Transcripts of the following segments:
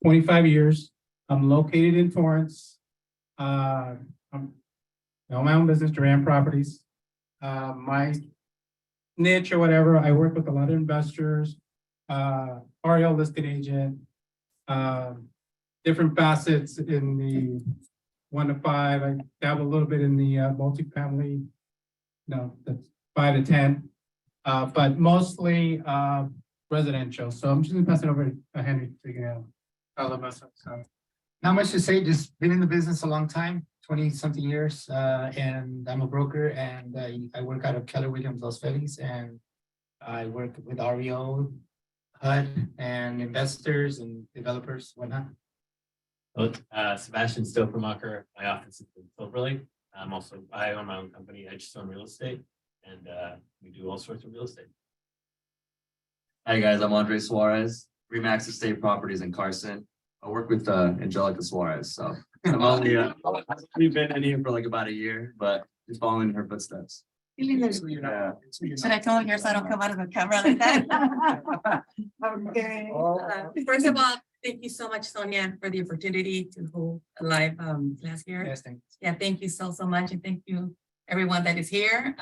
25 years. I'm located in Torrance. I own my own business, Duran Properties. My niche or whatever, I work with a lot of investors, REO listed agent, different facets in the 1 to 5. I dabble a little bit in the multifamily, that's 5 to 10, but mostly residential. So I'm just gonna pass it over to Henry to all of us. So. Not much to say, just been in the business a long time, 20 something years, and I'm a broker, and I work out of Keller Williams, Los Feliz, and I work with REO, HUD, and investors and developers, whatnot. Sebastian Stofermacher. My office is in Silver Lake. I own my own company, Edgestone Real Estate, and we do all sorts of real estate. Hi guys, I'm Andre Suarez, Remax Estate Properties in Carson. I work with Angelica Suarez, so I'm only we've been in here for like about a year, but just following in her footsteps. Yeah. Should I come here so I don't come out of the camera like that? Okay. First of all, thank you so much, Sonia, for the opportunity to hold a live class here. Yes, thanks. Yeah, thank you so much, and thank you everyone that is here.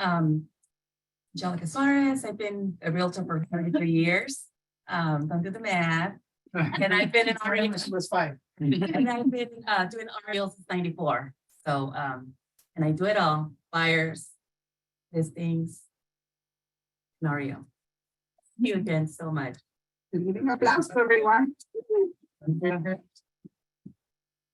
Angelica Suarez, I've been a realtor for 33 years. Don't do the math. And I've been in REO. Was 5. And I've been doing REO since 94. So and I do it all: buyers, listings, and REO. Thank you again so much. Applause for everyone.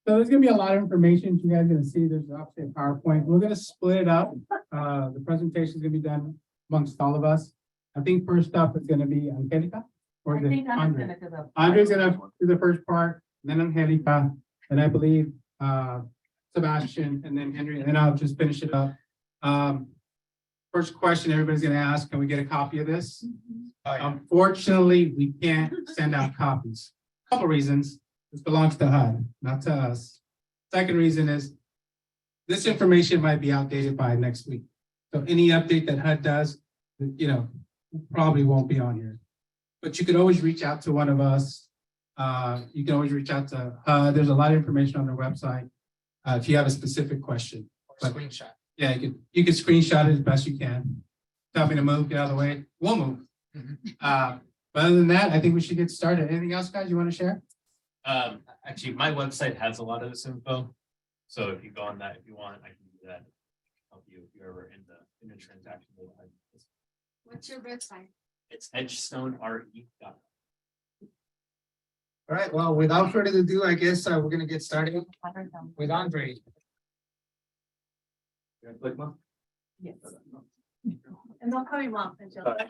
So there's gonna be a lot of information you guys are gonna see. There's obviously a PowerPoint. We're gonna split it up. The presentation is gonna be done amongst all of us. I think first up is gonna be Angelica. Or is it Andre? Andre's gonna do the first part, then Angelica, and I believe Sebastian, and then Henry, and then I'll just finish it up. First question everybody's gonna ask, can we get a copy of this? Unfortunately, we can't send out copies. Couple reasons. This belongs to HUD, not to us. Second reason is this information might be outdated by next week. So any update that HUD does, probably won't be on here. But you can always reach out to one of us. You can always reach out to HUD. There's a lot of information on their website if you have a specific question. Or screenshot. Yeah, you can screenshot it as best you can. Tell me to move, get out of the way. We'll move. But other than that, I think we should get started. Anything else, guys, you want to share? Actually, my website has a lot of this info. So if you go on that, if you want, I can do that. Help you if you're ever in the transaction. What's your website? It's edgestonere.com. All right, well, without further ado, I guess we're gonna get started with Andre. Yes. And don't call me mom. Angelica.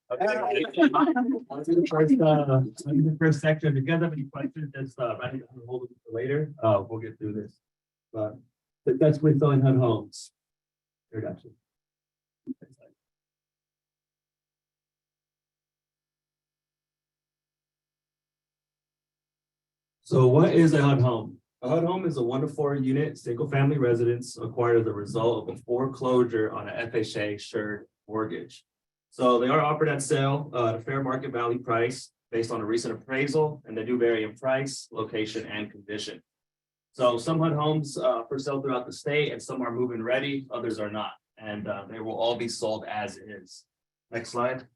I'll do the first section. If you guys have any questions, just write it down and hold it for later. We'll get through this. But successfully selling HUD homes. Introduction. So what is a HUD home? A HUD home is a 1 to 4 unit single family residence acquired as a result of a foreclosure on an FHA insured mortgage. So they are offered at sale at a fair market value price based on a recent appraisal, and they do vary in price, location, and condition. So some HUD homes for sale throughout the state, and some are move-in ready, others are not, and they will all be sold as is. Next slide.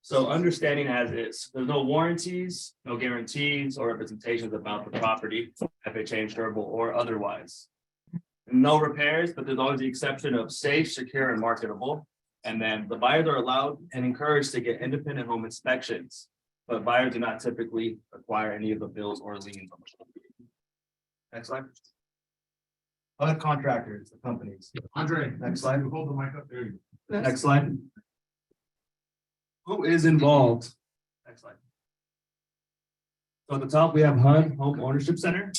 So understanding as is, there's no warranties, no guarantees or representations about the property, FHA insurable or otherwise. No repairs, but there's always the exception of safe, secure, and marketable. And then the buyers are allowed and encouraged to get independent home inspections, but buyers do not typically acquire any of the bills or liens on the property. Next slide. Other contractors, the companies. Andre, next slide. Hold the mic up there. Next slide. Who is involved? Next slide. So at the top, we have HUD Home Ownership Center.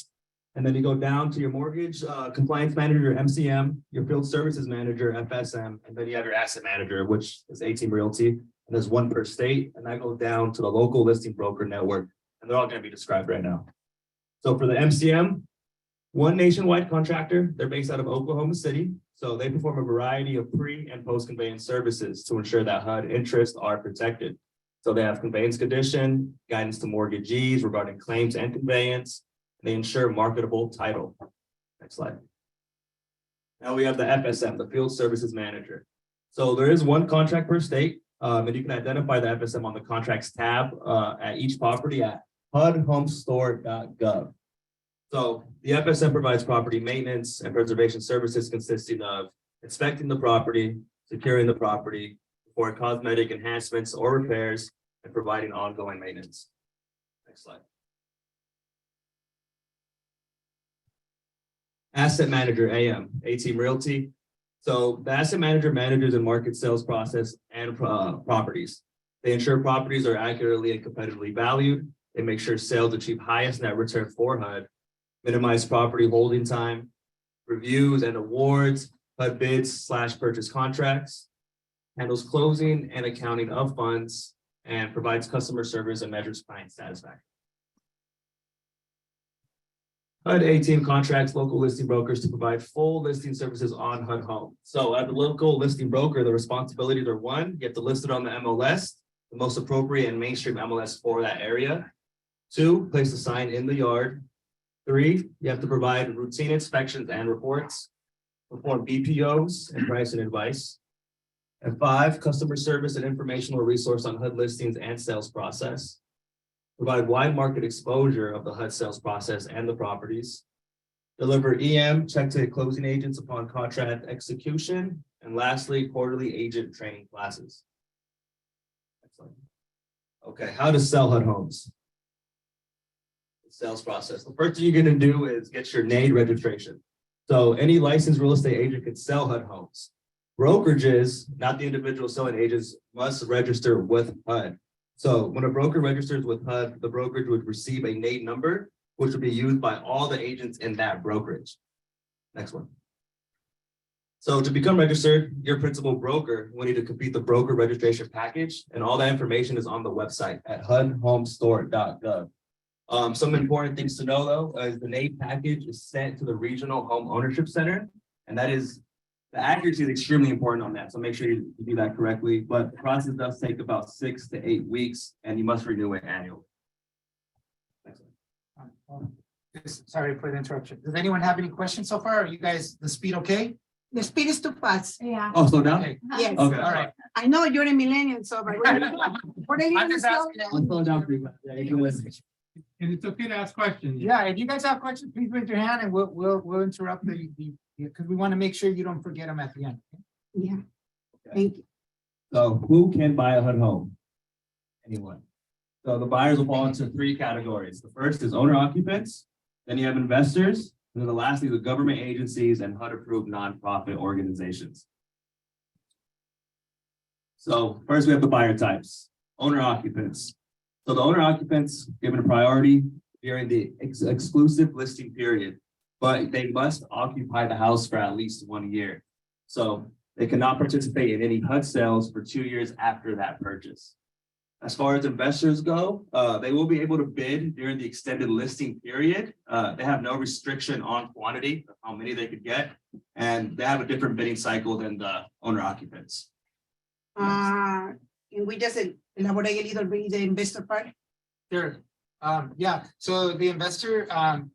And then you go down to your mortgage compliance manager, your MCM, your field services manager, FSM, and then you have your asset manager, which is A-Team Realty. And there's one per state. And I go down to the local listing broker network. And they're all going to be described right now. So for the MCM, one nationwide contractor. They're based out of Oklahoma City. So they perform a variety of pre and post conveyance services to ensure that HUD interests are protected. So they have conveyance condition, guidance to mortgagees regarding claims and conveyance. They ensure marketable title. Next slide. Now we have the FSM, the Field Services Manager. So there is one contract per state, and you can identify the FSM on the contracts tab at each property at HUDhomestore.gov. So the FSM provides property maintenance and preservation services consisting of inspecting the property, securing the property, for cosmetic enhancements or repairs, and providing ongoing maintenance. Next slide. Asset Manager, AM, A-Team Realty. So the asset manager manages and markets sales process and properties. They ensure properties are accurately and competitively valued. They make sure sales achieve highest net return for HUD, minimize property holding time, reviews and awards, HUD bids / purchase contracts, handles closing and accounting of funds, and provides customer service and measures client satisfaction. HUD A-Team contracts local listing brokers to provide full listing services on HUD Home. So as a local listing broker, the responsibilities are: one, you have to list it on the MLS, the most appropriate and mainstream MLS for that area. Two, place a sign in the yard. Three, you have to provide routine inspections and reports, perform BPOs and pricing advice. And five, customer service and informational resource on HUD listings and sales process. Provide wide market exposure of the HUD sales process and the properties. Deliver EM, check to closing agents upon contract execution. And lastly, quarterly agent training classes. Excellent. Okay, how to sell HUD homes. The sales process. The first thing you're going to do is get your NAID registration. So any licensed real estate agent can sell HUD homes. Brokerages, not the individual selling agents, must register with HUD. So when a broker registers with HUD, the brokerage would receive a NAID number, which will be used by all the agents in that brokerage. Next one. So to become registered, your principal broker will need to complete the broker registration package, and all that information is on the website at HUDhomestore.gov. Some important things to know though, is the NAID package is sent to the Regional Home Ownership Center, and that is, the accuracy is extremely important on that. So make sure you do that correctly, but the process does take about 6 to 8 weeks, and you must renew it annually. Sorry for the interruption. Does anyone have any questions so far? Are you guys, the speed okay? The speed is too fast. Yeah. Oh, slow down? Okay. Yes. All right. I know you're a millennial, so but what are you I'm gonna just slow asking. down? I'll slow down for you. Yeah, you can listen. And it's okay to ask questions. Yeah, if you guys have questions, please raise your hand and we'll interrupt because we want to make sure you don't forget them at the end. Yeah, thank you. So who can buy a HUD home? Anyone. So the buyers will fall into 3 categories. The first is owner occupants, then you have investors, and then the last is the government agencies and HUD approved nonprofit organizations. So first we have the buyer types, owner occupants. So the owner occupants given a priority during the exclusive listing period, but they must occupy the house for at least 1 year. So they cannot participate in any HUD sales for 2 years after that purchase. As far as investors go, they will be able to bid during the extended listing period. They have no restriction on quantity of how many they could get, and they have a different bidding cycle than the owner occupants. Can we just elaborate a little bit the investor part? Sure. Yeah, so the investor,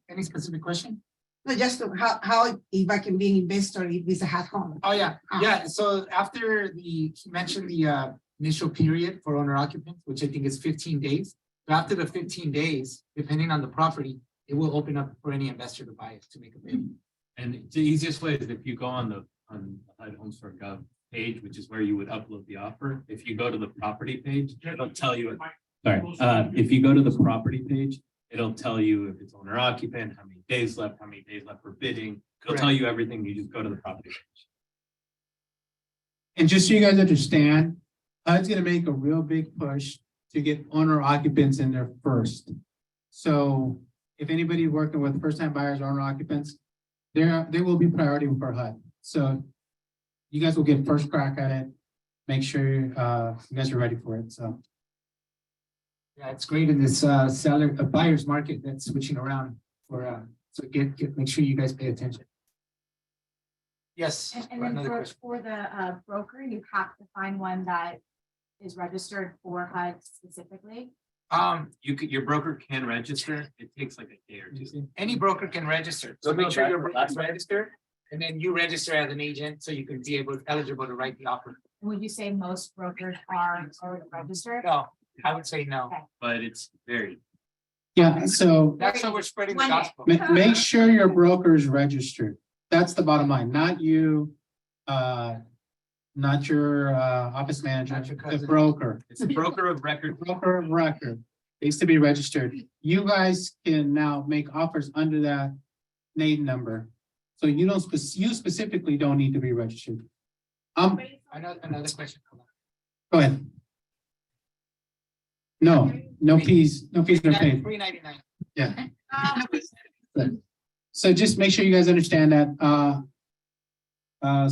any specific question? No, just to how if I can be an investor if it's a HUD home. Oh, yeah, yeah. So after he mentioned the initial period for owner occupants, which I think is 15 days. So after the 15 days, depending on the property, it will open up for any investor to buy it, to make a bid. And the easiest way is if you go on the HUD Homestore.gov page, which is where you would upload the offer. If you go to the property page, it'll tell you. Sorry, if you go to the property page, it'll tell you if it's owner occupant, how many days left for bidding. It'll tell you everything. You just go to the property page. And just so you guys understand, HUD's gonna make a real big push to get owner occupants in there first. So if anybody working with first-time buyers or owner occupants, they will be priority for HUD. So you guys will get first crack at it. Make sure you guys are ready for it. So Yeah, it's great in this buyer's market that's switching around for so make sure you guys pay attention. Yes. And then another question. for the broker, you have to find one that is registered for HUD specifically? Your broker can register. It takes like a day or two. Any broker can register. So make sure your broker is registered. And then you register as an agent so you can be eligible to write the offer. Would you say most brokers are already registered? No, I would say no. But it's very, Yeah, so That's how we're spreading the One day. gospel. make sure your broker is registered. That's the bottom line, not you. Not your office manager, Not your the cousin. broker. it's a broker of record. Broker of record needs to be registered. You guys can now make offers under that name number. So you don't, you specifically don't need to be registered. Another question. Go ahead. No fees are paid. $3.99. Yeah. So just make sure you guys understand that,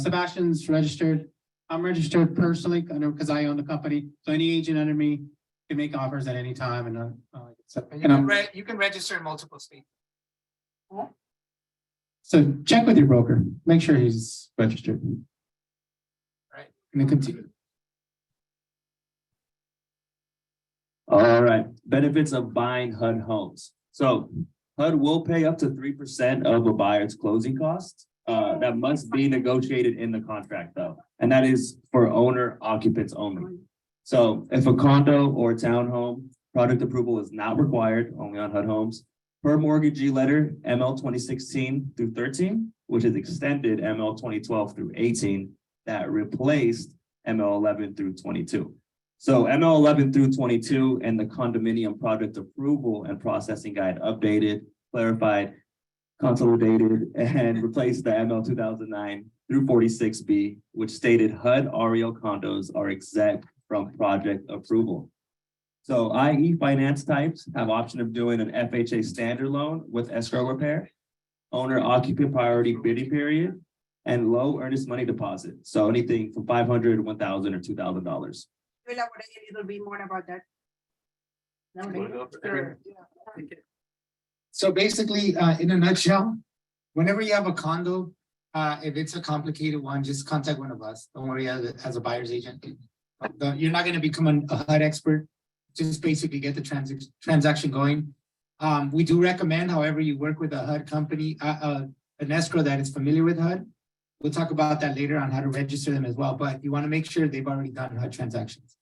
Sebastian's registered. I'm registered personally, I know, because I own the company. So any agent under me can make offers at any time and, You can register in multiple states. so check with your broker, make sure he's registered. Right. And then continue. All right, benefits of buying HUD homes. So HUD will pay up to 3% of a buyer's closing costs. That must be negotiated in the contract though, and that is for owner occupants only. So if a condo or townhome, project approval is not required, only on HUD homes. Per mortgagee letter ML 2016 through 13, which is extended ML 2012 through 18, that replaced ML 11 through 22. So ML 11 through 22 and the condominium project approval and processing guide updated, clarified, consolidated, and replaced the ML 2009 through 46B, which stated HUD REO condos are exempt from project approval. So i.e. finance types have option of doing an FHA standard loan with escrow repair, owner occupant priority bidding period, and low earnest money deposit. So anything from $500, $1,000, or $2,000. Elaborate a little bit more about that. Sure. So basically, in a nutshell, whenever you have a condo, if it's a complicated one, just contact one of us. Don't worry, as a buyer's agent. You're not gonna become a HUD expert. Just basically get the transaction going. We do recommend, however, you work with a HUD company, an escrow that is familiar with HUD. We'll talk about that later on how to register them as well, but you want to make sure they've already done HUD transactions.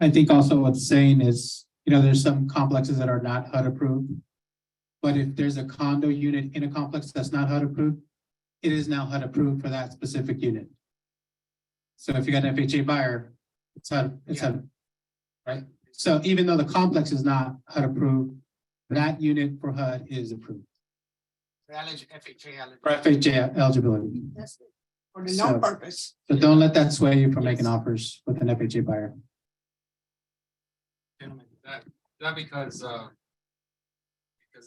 I think also what's saying is, there's some complexes that are not HUD approved. But if there's a condo unit in a complex that's not HUD approved, it is now HUD approved for that specific unit. So if you got an FHA buyer, it's HUD, right? So even though the complex is not HUD approved, that unit for HUD is approved. FHA For FHA eligibility. That's it. For the So- no purpose. So don't let that sway you from making offers with an FHA buyer. Gentlemen, that because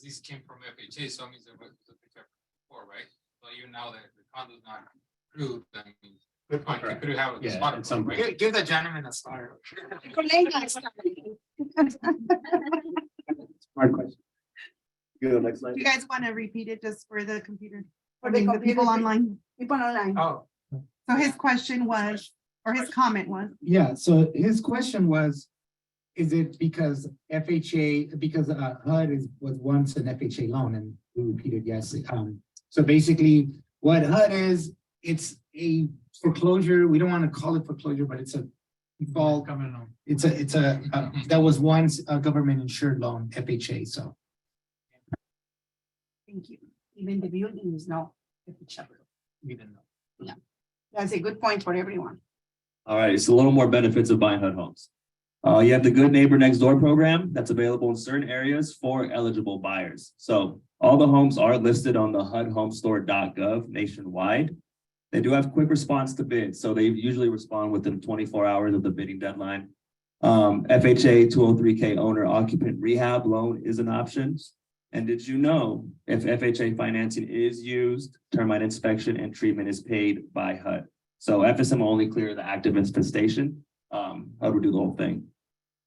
these came from FHA, so it means it was before, right? So even now that the condo's not approved, that means. Good point. You could have a Yeah, spot, at some right? point. Give the gentleman a star. Hard question. Good, next slide. You guys want to repeat it just for the computer? For I the mean, the computer, people online. People online. Oh, So his question was, or his comment was, yeah, so his question was, is it because FHA, because HUD was once an FHA loan, and we repeated yes. So basically what HUD is, it's a foreclosure. We don't want to call it foreclosure, but it's a default. Coming on. It's a that was once a government insured loan, FHA, so. Thank you. Even the building is now. Even though. That's a good point for everyone. All right, so a little more benefits of buying HUD homes. You have the Good Neighbor Next Door program that's available in certain areas for eligible buyers. So all the homes are listed on the HUDhomestore.gov nationwide. They do have quick response to bids, so they usually respond within 24 hours of the bidding deadline. FHA 203K owner occupant rehab loan is an option. And did you know if FHA financing is used, termite inspection and treatment is paid by HUD? So FSM will only clear the active infestation. HUD will do the whole thing.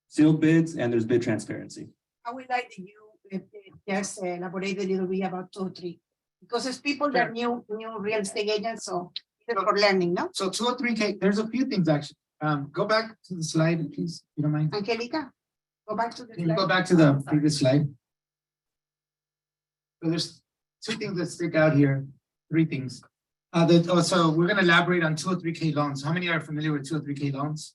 Sealed bids and there's bid transparency. I would like that you just elaborate a little bit about 203. Because it's people that new real estate agents, so for learning, no? So 203K, there's a few things actually. Go back to the slide, please, if you don't mind. Angelica, go back to the Can you go slide. back to the previous slide? So there's two things that stick out here, three things. So we're gonna elaborate on 203K loans. How many are familiar with 203K loans?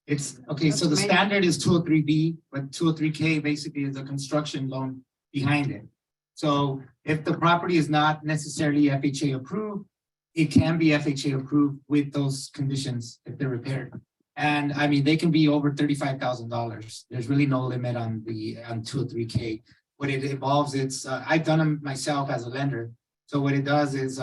It's, okay, so the Many. standard is 203B, but 203K basically is a construction loan behind it. So if the property is not necessarily FHA approved, it can be FHA approved with those conditions if they're repaired. And I mean, they can be over $35,000. There's really no limit on 203K. What it involves, I've done them myself as a lender. So what it does is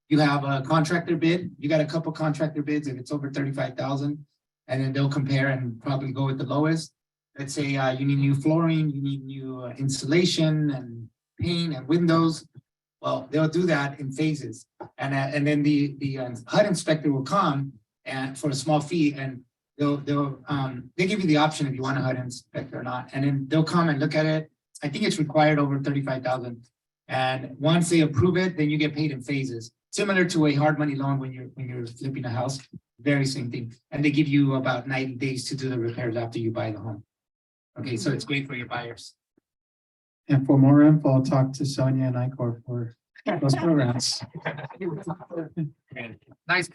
you have a contractor bid, you got a couple contractor bids, if it's over 35,000, and then they'll compare and probably go with the lowest. Let's say you need new flooring, you need new insulation and paint and windows. Well, they'll do that in phases. And then the HUD inspector will come and for a small fee, and they give you the option if you want a HUD inspector or not. And then they'll come and look at it. I think it's required over 35,000. And once they approve it, then you get paid in phases, similar to a hard money loan when you're flipping a house, very same thing. And they give you about 90 days to do the repairs after you buy the home. Okay, so it's great for your buyers. And for more info, I'll talk to Sonia and Icor for those programs. Nice.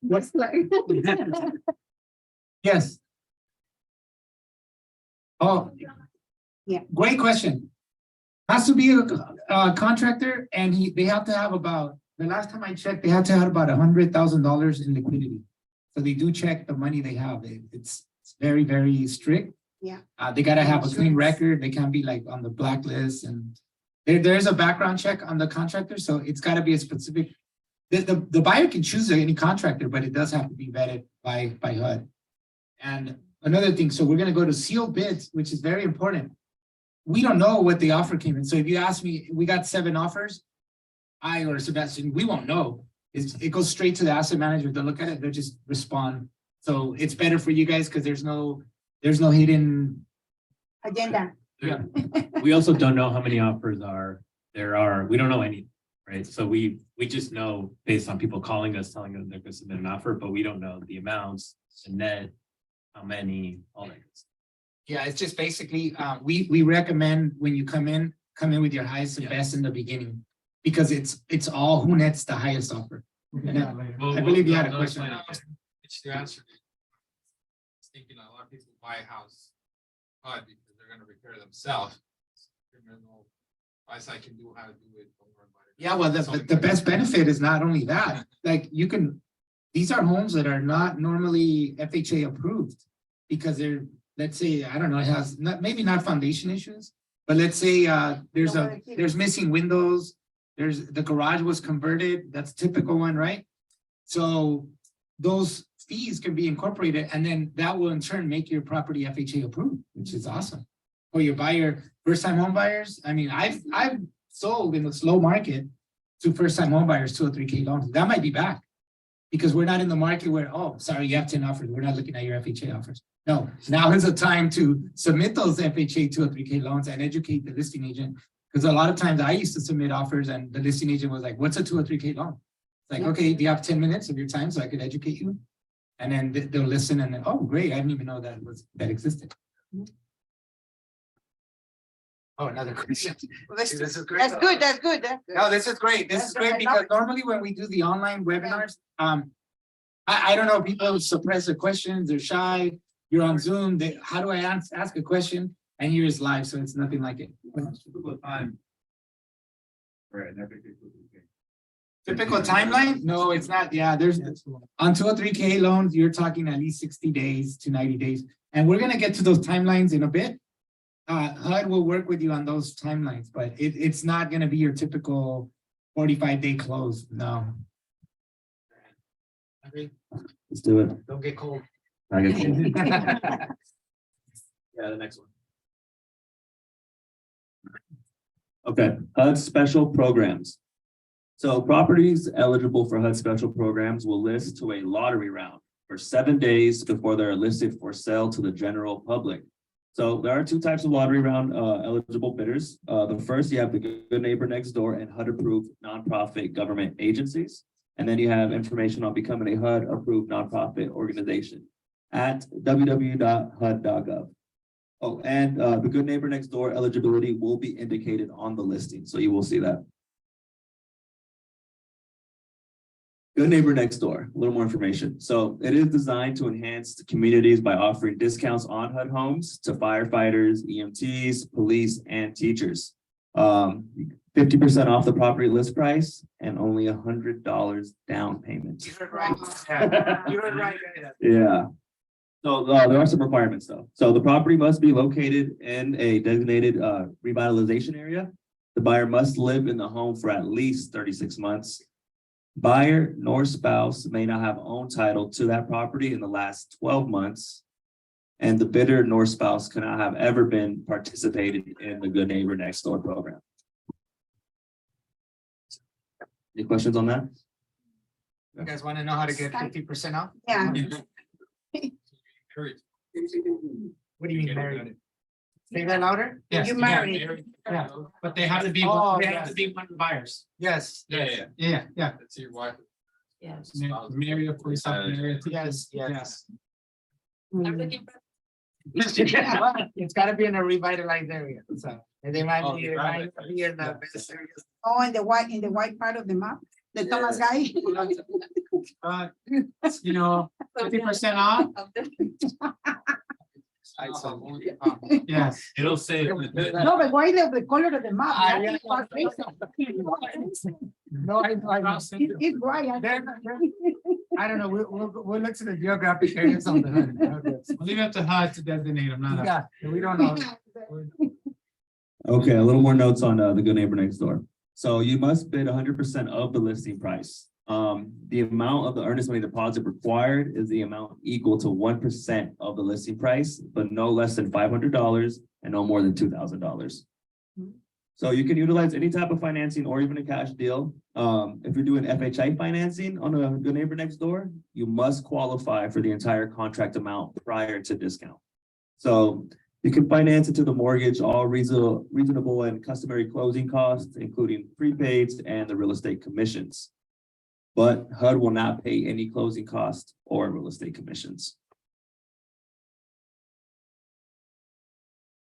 What's like? Yes. Oh. Yeah. Great question. Has to be a contractor, and they have to have about, the last time I checked, they have to have about $100,000 in liquidity. So they do check the money they have. It's very, very strict. Yeah. They gotta have a clean Insurance. record. They can't be like on the blacklist, and there's a background check on the contractor, so it's gotta be a specific. The buyer can choose any contractor, but it does have to be vetted by HUD. And another thing, so we're gonna go to sealed bids, which is very important. We don't know what the offer came in. So if you ask me, we got 7 offers. I or Sebastian, we won't know. It goes straight to the asset manager. They'll look at it, they'll just respond. So it's better for you guys because there's no hidden. Agenda. Yeah. We also don't know how many offers there are. We don't know any, right? So we just know based on people calling us, telling us they're going to submit an offer, but we don't know the amounts, the net, how many, all that. Yeah, it's just basically, we recommend when you come in with your highest and Yeah. best in the beginning. Because it's all who nets the highest offer. Yeah. I believe you had a question. It's the answer. I was thinking a lot of people buy a house, HUD because they're gonna repair themselves. Criminal advice I can do how to do it. Don't worry about it. Yeah, well, the best benefit is not only that, like these are homes that are not normally FHA approved. Because they're, let's say, I don't know, it has maybe not foundation issues, but let's say there's missing windows. The garage was converted, that's a typical one, right? So those fees can be incorporated, and then that will in turn make your property FHA approved, which is awesome. For your first time home buyers, I mean, I've sold in a slow market to first time home buyers 203K loans. That might be back because we're not in the market where, oh, sorry, you have 10 offers. We're not looking at your FHA offers. No, now is the time to submit those FHA 203K loans and educate the listing agent. Because a lot of times I used to submit offers and the listing agent was like, what's a 203K loan? It's like, okay, do you have 10 minutes of your time so I could educate you? And then they'll listen and then, oh, great, I didn't even know that existed. Oh, another question. That's This is great. that's good, that's good. No, this is great. This is great because normally when we do the online webinars, I don't know, people suppress their questions, they're shy. You're on Zoom, how do I ask a question? And here is live, so it's nothing like it. Typical timeline? No, it's not. Yeah, there's on 203K loans, you're talking at least 60 days to 90 days. And we're gonna get to those timelines in a bit. HUD will work with you on those timelines, but it's not gonna be your typical 45-day close, no. Let's do it. Don't get cold. I get you. Yeah, the next one. Okay, HUD special programs. So properties eligible for HUD special programs will list to a lottery round for 7 days before they're listed for sale to the general public. So there are 2 types of lottery round eligible bidders. The first, you have the good neighbor next door and HUD approved nonprofit government agencies. And then you have information on becoming a HUD approved nonprofit organization at www.hud.gov. Oh, and the Good Neighbor Next Door eligibility will be indicated on the listing, so you will see that. Good Neighbor Next Door, a little more information. So it is designed to enhance the communities by offering discounts on HUD homes to firefighters, EMTs, police, and teachers. 50% off the property list price and only $100 down payment. You heard right. Yeah, you heard right. Yeah. So there are some requirements though. So the property must be located in a designated revitalization area. The buyer must live in the home for at least 36 months. Buyer nor spouse may not have owned title to that property in the last 12 months. And the bidder nor spouse cannot have ever been participated in the Good Neighbor Next Door program. Any questions on that? You guys want to know how to get 50% off? Yeah. What do you mean married? Say that louder? Yes. You yeah, married. Yeah. But they have to be, Oh, they have yes. to be one of the buyers. Yes. Yeah. Yeah. That's your wife. Yes. Mary, of course, Mary. Yes, yes. I'm looking for It's gotta be in a revitalized area, so. And they might Oh, be, the might be in the best areas. Oh, in the white part of the map, the Thomas guy. You know, 50% off? Yes. It'll say. No, but why the color of the map? Ah, Right? yeah. No, It's white. I don't know, we'll look to the geographic areas on the hood. I'll leave it to HUD to designate them, not us. Yeah, we don't know. Okay, a little more notes on the Good Neighbor Next Door. So you must bid 100% of the listing price. The amount of the earnest money deposit required is the amount equal to 1% of the listing price, but no less than $500 and no more than $2,000. So you can utilize any type of financing or even a cash deal. If you're doing FHA financing on a Good Neighbor Next Door, you must qualify for the entire contract amount prior to discount. So you can finance it to the mortgage, all reasonable and customary closing costs, including prepaids and the real estate commissions. But HUD will not pay any closing costs or real estate commissions.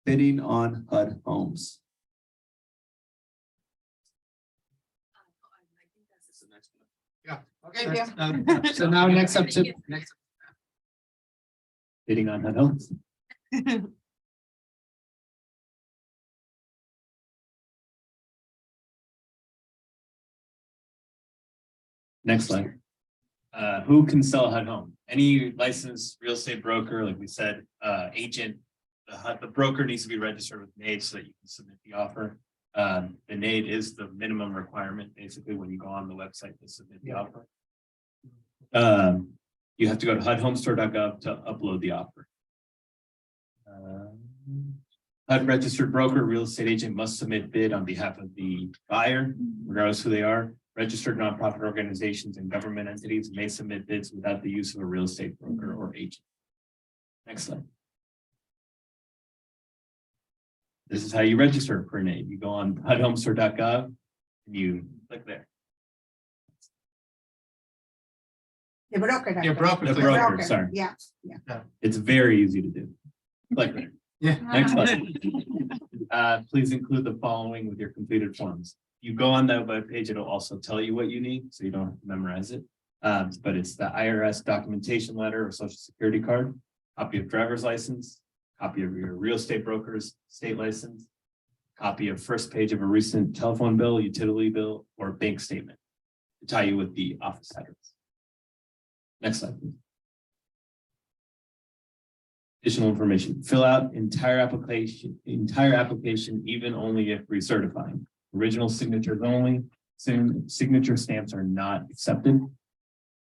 Bidding on HUD homes. Yeah, okay, That's- yeah. So now next up to, Bidding on HUD homes. Next slide. Who can sell a HUD home? Any licensed real estate broker, like we said, agent. The broker needs to be registered with NAID so that you can submit the offer. The NAID is the minimum requirement, basically, when you go on the website to submit the offer. You have to go to HUDhomestore.gov to upload the offer. HUD registered broker, real estate agent must submit bid on behalf of the buyer, regardless who they are. Registered nonprofit organizations and government entities may submit bids without the use of a real estate broker or agent. Next slide. This is how you register for NAID. You go on HUDhomestore.gov and you click there. The broker. your broker. The click. broker, sorry. Yeah. It's very easy to do. Click there. Yeah. Next slide. Please include the following with your completed forms. You go on that webpage, it'll also tell you what you need, so you don't have to memorize it. But it's the IRS documentation letter or social security card, copy of driver's license, copy of your real estate broker's state license, copy of first page of a recent telephone bill, utility bill, or bank statement to tie you with the office address. Next slide, please. Additional information, fill out entire application, even only if recertifying. Original signatures only, signature stamps are not accepted.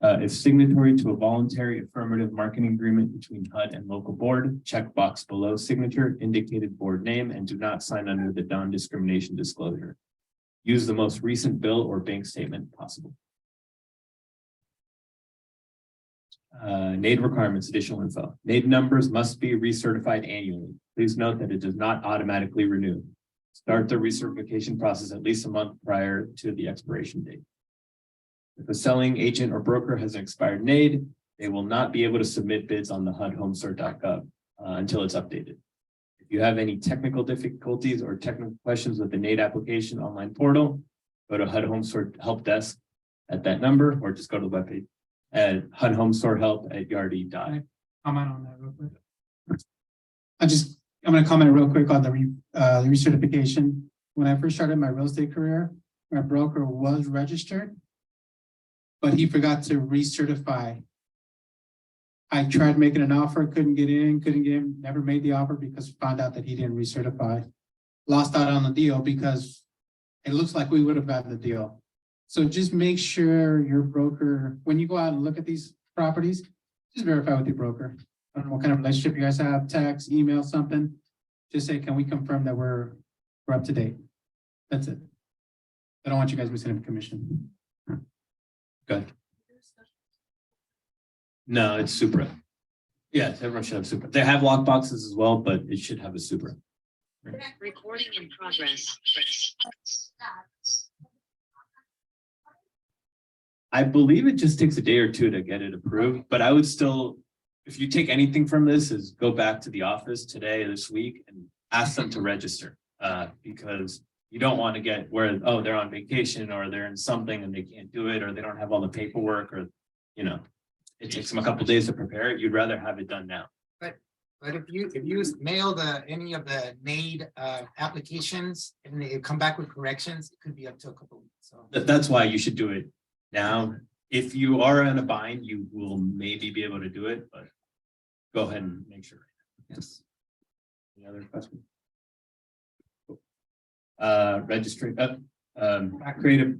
If signatory to a voluntary affirmative marketing agreement between HUD and local board, check box below signature, indicated board name, and do not sign under the non-discrimination disclosure. Use the most recent bill or bank statement possible. NAID requirements, additional info. NAID numbers must be recertified annually. Please note that it does not automatically renew. Start the recertification process at least a month prior to the expiration date. If a selling agent or broker has an expired NAID, they will not be able to submit bids on the HUD-HomeStore.gov until it's updated. If you have any technical difficulties or technical questions with the NAID application online portal, go to HUD Home Store Help Desk at that number, or just go to the webpage at HUD-HomeStoreHelp@yardi.com. Comment on that real quick. I'm gonna comment real quick on the recertification. When I first started my real estate career, my broker was registered, but he forgot to recertify. I tried making an offer, couldn't get in, never made the offer because found out that he didn't recertify. Lost out on the deal because it looks like we would have gotten the deal. So just make sure your broker, when you go out and look at these properties, just verify with your broker. I don't know what kind of relationship you guys have, text, email, something. Just say, can we confirm that we're up to date? That's it. I don't want you guys missing a commission. Good. No, it's Supra. Yes, everyone should have Supra. They have lock boxes as well, but it should have a Supra. Recording in progress. I believe it just takes a day or two to get it approved, but I would still, if you take anything from this, is go back to the office today, this week, and ask them to register. Because you don't want to get where, oh, they're on vacation or they're in something and they can't do it, or they don't have all the paperwork, or, you know, it takes them a couple days to prepare it. You'd rather have it done now. But if you mail any of the NAID applications and they come back with corrections, it could be up to a couple weeks. So That's why you should do it now. If you are in a bind, you will maybe be able to do it, but go ahead and make sure. Yes. Any other questions? Registry, creative.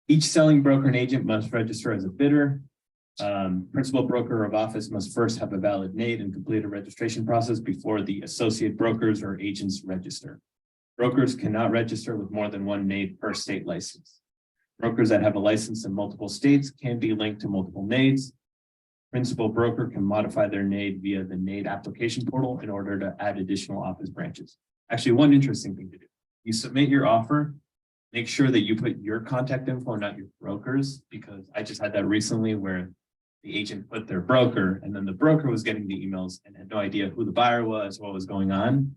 Each selling broker and agent must register as a bidder. Principal broker of office must first have a valid NAID and complete a registration process before the associate brokers or agents register. Brokers cannot register with more than one NAID per state license. Brokers that have a license in multiple states can be linked to multiple NAIDs. Principal broker can modify their NAID via the NAID application portal in order to add additional office branches. Actually, one interesting thing to do. You submit your offer, make sure that you put your contact info, not your broker's, because I just had that recently where the agent put their broker and then the broker was getting the emails and had no idea who the buyer was, what was going on.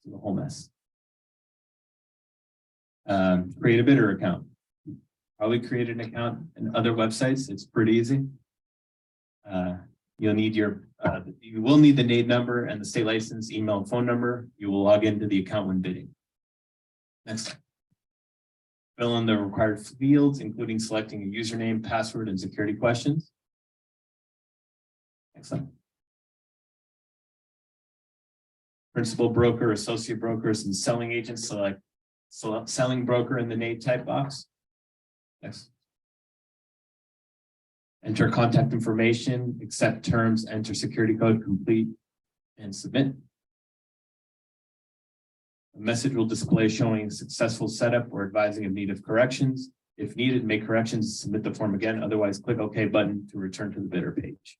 It was a whole mess. Create a bidder account. Probably create an account in other websites. It's pretty easy. You'll need you will need the NAID number and the state license, email, and phone number. You will log into the account when bidding. Next. Fill in the required fields, including selecting a username, password, and security questions. Excellent. Principal broker, associate brokers, and selling agents select selling broker in the NAID type box. Next. Enter contact information, accept terms, enter security code, complete, and submit. A message will display showing successful setup or advising of need of corrections. If needed, make corrections, submit the form again. Otherwise, click OK button to return to the bidder page.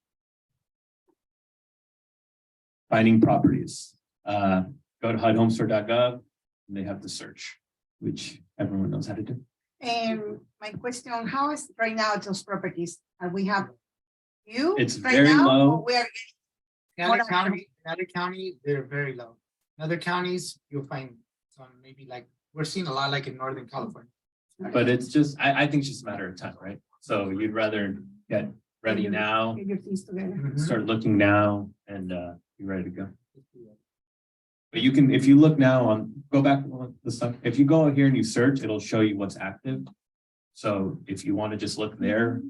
Finding properties. Go to HUD-HomeStore.gov and they have the search, which everyone knows how to do. And my question, how is right now those properties? We have you? It's right very now, low. or we are Other county, they're very low. In other counties, you'll find some maybe like, we're seeing a lot like in Northern California. But it's just, I think it's just a matter of time, right? So you'd rather get ready now, get your fees together. start looking now, and be ready to go. But you can, if you look now on, go back to the stuff, if you go here and you search, it'll show you what's active. So if you want to just look there,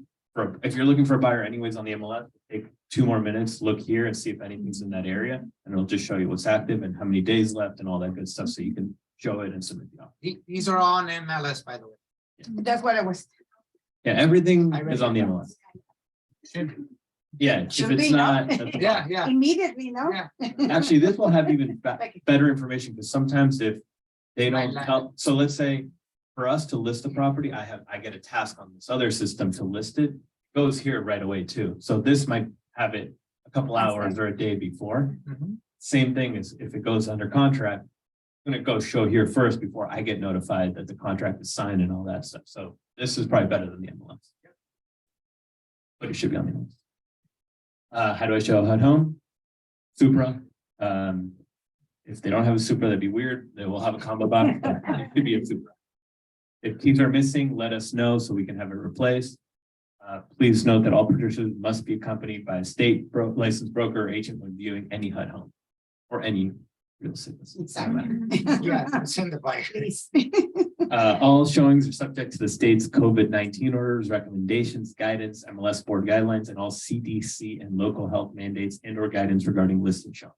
if you're looking for a buyer anyways on the MLS, take 2 more minutes, look here and see if anything's in that area, and it'll just show you what's active and how many days left and all that good stuff, so you can show it and submit the offer. These are all on MLS, by the way. That's what I was. Yeah, everything is on the MLS. Yeah, if Should it's be, no? not, that's Yeah, yeah. Immediately, no? Yeah. actually, this will have even better information, because sometimes if they don't help, so let's say for us to list the property, I get a task on this other system to list it, goes here right away too. So this might have it a couple hours or a day before. Mhm. Same thing as if it goes under contract, gonna go show here first before I get notified that the contract is signed and all that stuff. So this is probably better than the MLS. But it should be on the MLS. How do I show HUD home? Supra. If they don't have a Supra, that'd be weird. They will have a combo box, but it could be a Supra. If keys are missing, let us know so we can have it replaced. Please note that all purchasers must be accompanied by a state licensed broker or agent when viewing any HUD home or any real estate. Exactly. Yeah, send the buyer. Please. All showings are subject to the state's COVID-19 orders, recommendations, guidance, MLS board guidelines, and all CDC and local health mandates and or guidance regarding listing showing.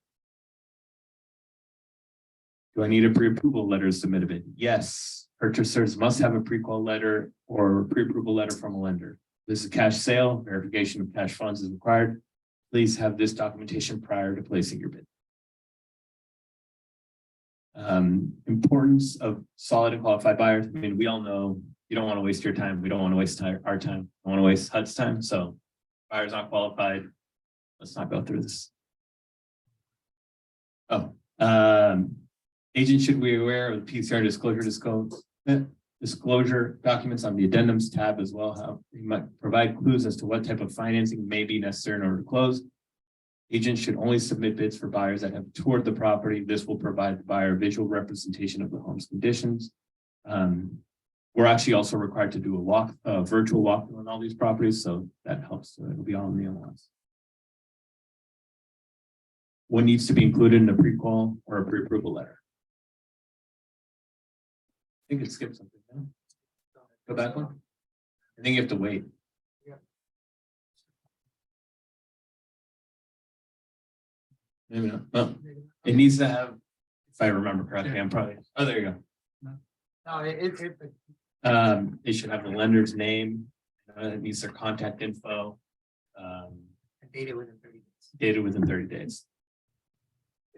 Do I need a pre-approval letter to submit a bid? Yes. Purchasers must have a pre-qual letter or pre-approval letter from a lender. This is a cash sale. Verification of cash funds is required. Please have this documentation prior to placing your bid. Importance of solid and qualified buyers. I mean, we all know you don't want to waste your time. We don't want to waste our time. We don't want to waste HUD's time. So buyers not qualified. Let's not go through this. Oh, agent should be aware of the PCR disclosure documents on the addendums tab as well. How you might provide clues as to what type of financing may be necessary in order to close. Agents should only submit bids for buyers that have toured the property. This will provide the buyer visual representation of the home's conditions. We're actually also required to do a virtual walkthrough on all these properties, so that helps. It'll be all in the MLS. What needs to be included in a pre-qual or a pre-approval letter? I think it skipped something. No? Go back one. I think you have to wait. Maybe not. Oh, it needs to have, if I remember correctly, I'm probably, oh, there you go. No, They should have the lender's name, it needs their contact info, data within 30 days. data within 30 days.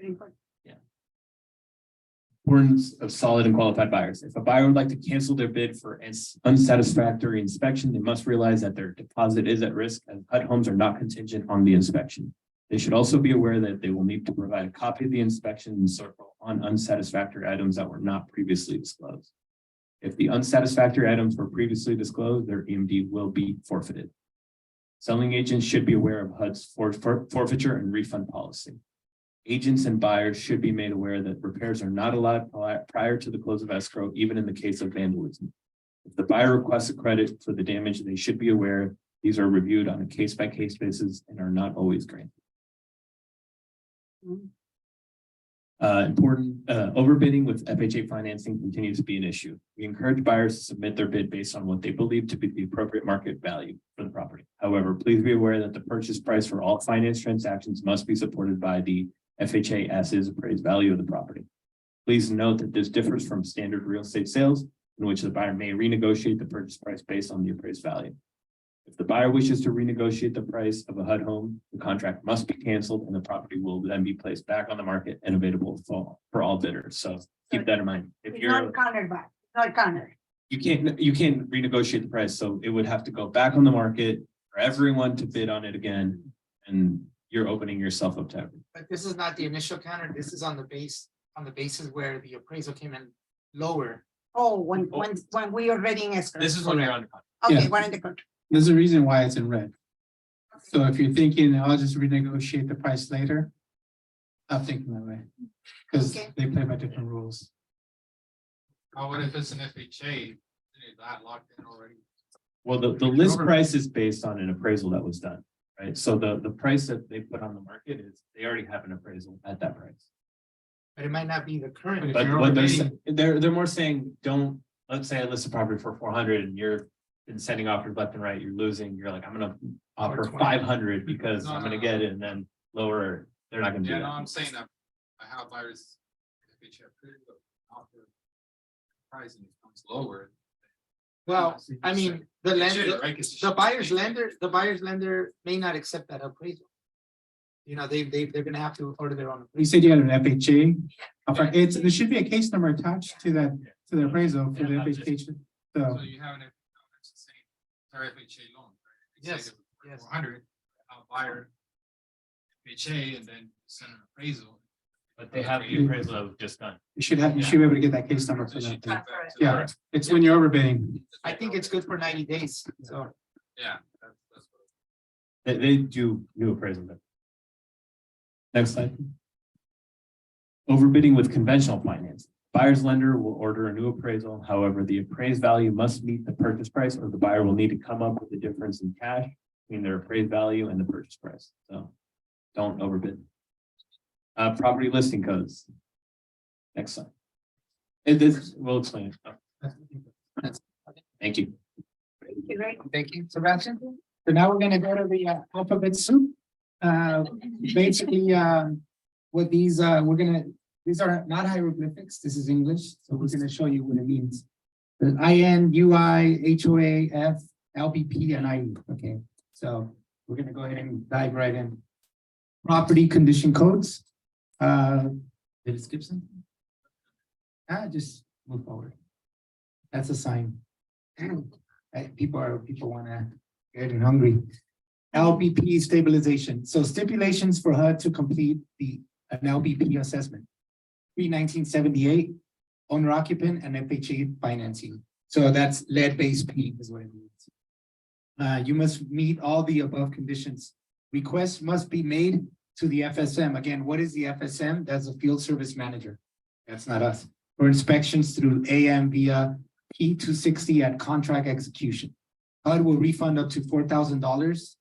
Yeah. Importance of solid and qualified buyers. If a buyer would like to cancel their bid for unsatisfactory inspection, they must realize that their deposit is at risk, as HUD homes are not contingent on the inspection. They should also be aware that they will need to provide a copy of the inspection and circle on unsatisfactory items that were not previously disclosed. If the unsatisfactory items were previously disclosed, their EMD will be forfeited. Selling agents should be aware of HUD's forfeiture and refund policy. Agents and buyers should be made aware that repairs are not allowed prior to the close of escrow, even in the case of vandalism. If the buyer requests a credit for the damage, they should be aware these are reviewed on a case-by-case basis and are not always granted. Overbidding with FHA financing continues to be an issue. We encourage buyers to submit their bid based on what they believe to be the appropriate market value for the property. However, please be aware that the purchase price for all finance transactions must be supported by the FHA as-is appraised value of the property. Please note that this differs from standard real estate sales, in which the buyer may renegotiate the purchase price based on the appraised value. If the buyer wishes to renegotiate the price of a HUD home, the contract must be canceled and the property will then be placed back on the market and available for all bidders. So keep that in mind. If It's you're not countered back, not countered. you can't renegotiate the price, so it would have to go back on the market for everyone to bid on it again, and you're opening yourself up to everything. But this is not the initial counter. This is on the basis where the appraisal came in lower. Oh, when we already in escrow. This is when you're on the contract. Okay, Yeah. we're in the contract. There's a reason why it's in red. So if you're thinking, I'll just renegotiate the price later, I'm thinking that way, because Okay. they play by different rules. Oh, what if it's an FHA? Is that locked in already? Well, the list price is based on an appraisal that was done, right? So the price that they put on the market is, they already have an appraisal at that price. But it might not be the current. But you're what overbidding- they're more saying, don't, let's say I list a property for 400 and you're been sending offers left and right, you're losing, you're like, I'm gonna offer 500 because No, I'm no, gonna no. get it and then lower, they're not gonna do Yeah, no, that. I'm saying that I have buyers. FHA approved, but offer pricing comes lower. Well, I mean, the It should, lender, right? 'Cause it the should- buyer's lender may not accept that appraisal. You know, they're gonna have to order their own. You said you had an FHA. There should be a case number attached to that, to the appraisal for the Yeah, FHA. So So, you have an, it's the same, our FHA loan, right? Yes, yes. 400, I'll buyer FHA and then send an appraisal. But they have the appraisal that was just done. You should be able to get that case number for that. thing. Correct. Yeah, it's when you're overbidding. I think it's good for 90 days, so. Yeah. That's what. They do new appraisal. then. Next slide. Overbidding with conventional finance. Buyer's lender will order a new appraisal. However, the appraised value must meet the purchase price, or the buyer will need to come up with the difference in cash between their appraised value and the purchase price. So don't overbid. Property listing codes. Next slide. We'll explain it. Thank you. Thank you, Sebastian. So now we're gonna go to the alphabet soup. Basically, what these, these are not hieroglyphics, this is English, so we're gonna show you what it means. The IN, UI, HOA, F, LBP, and IE, okay? So we're gonna go ahead and dive right in. Property condition codes. Did it skip something? Just move forward. That's a sign. People wanna get and hungry. LBP stabilization. So stipulations for HUD to complete an LBP assessment. Pre-1978, owner occupant and FHA financing. So that's lead-based P is what it means. You must meet all the above conditions. Requests must be made to the FSM. Again, what is the FSM? That's a field service manager. That's not us. For inspections through AM via P260 at contract execution. HUD will refund up to $4,000.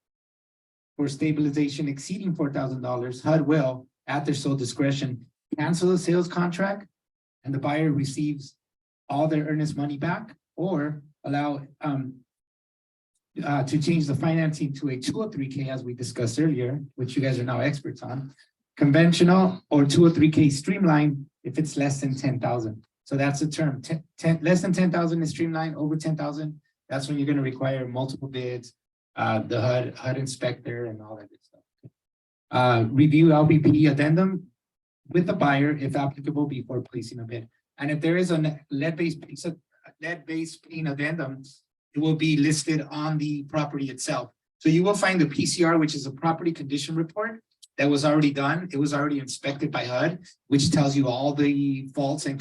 For stabilization exceeding $4,000, HUD will, at their sole discretion, cancel the sales contract and the buyer receives all their earnest money back, or allow to change the financing to a 203K, as we discussed earlier, which you guys are now experts on, conventional, or 203K streamline if it's less than 10,000. So that's the term. Less than 10,000 is streamlined. Over 10,000, that's when you're going to require multiple bids, the HUD inspector and all that good stuff. Review LBP addendum with the buyer, if applicable, before placing a bid. And if there is a lead-based paint addendum, it will be listed on the property itself. So you will find the PCR, which is a property condition report that was already done. It was already inspected by HUD, which tells you all the faults and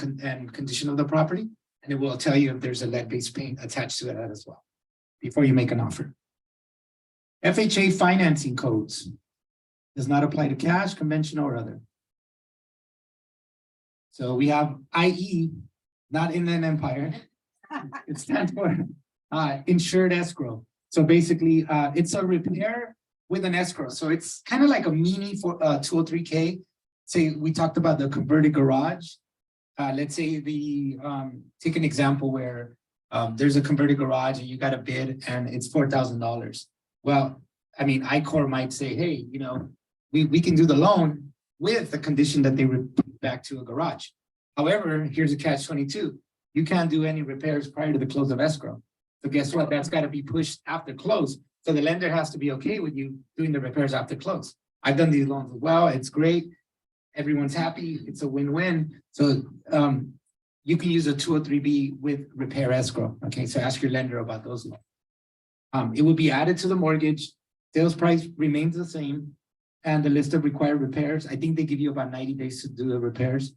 condition of the property. And it will tell you if there's a lead-based paint attached to it as well, before you make an offer. FHA financing codes does not apply to cash, conventional, or other. So we have IE, not Inland Empire. It stands for insured escrow. So basically, it's a repair with an escrow. So it's kind of like a mini for 203K. Say we talked about the converted garage. Let's say take an example where there's a converted garage and you got a bid and it's $4,000. Well, I mean, ICOR might say, hey, you know, we can do the loan with the condition that they put back to a garage. However, here's a catch-22. You can't do any repairs prior to the close of escrow. So guess what? That's got to be pushed after close. So the lender has to be okay with you doing the repairs after close. I've done these loans as well. It's great. Everyone's happy. It's a win-win. So you can use a 203B with repair escrow. Okay, so ask your lender about those loans. It will be added to the mortgage. Sales price remains the same. And the list of required repairs, I think they give you about 90 days to do the repairs.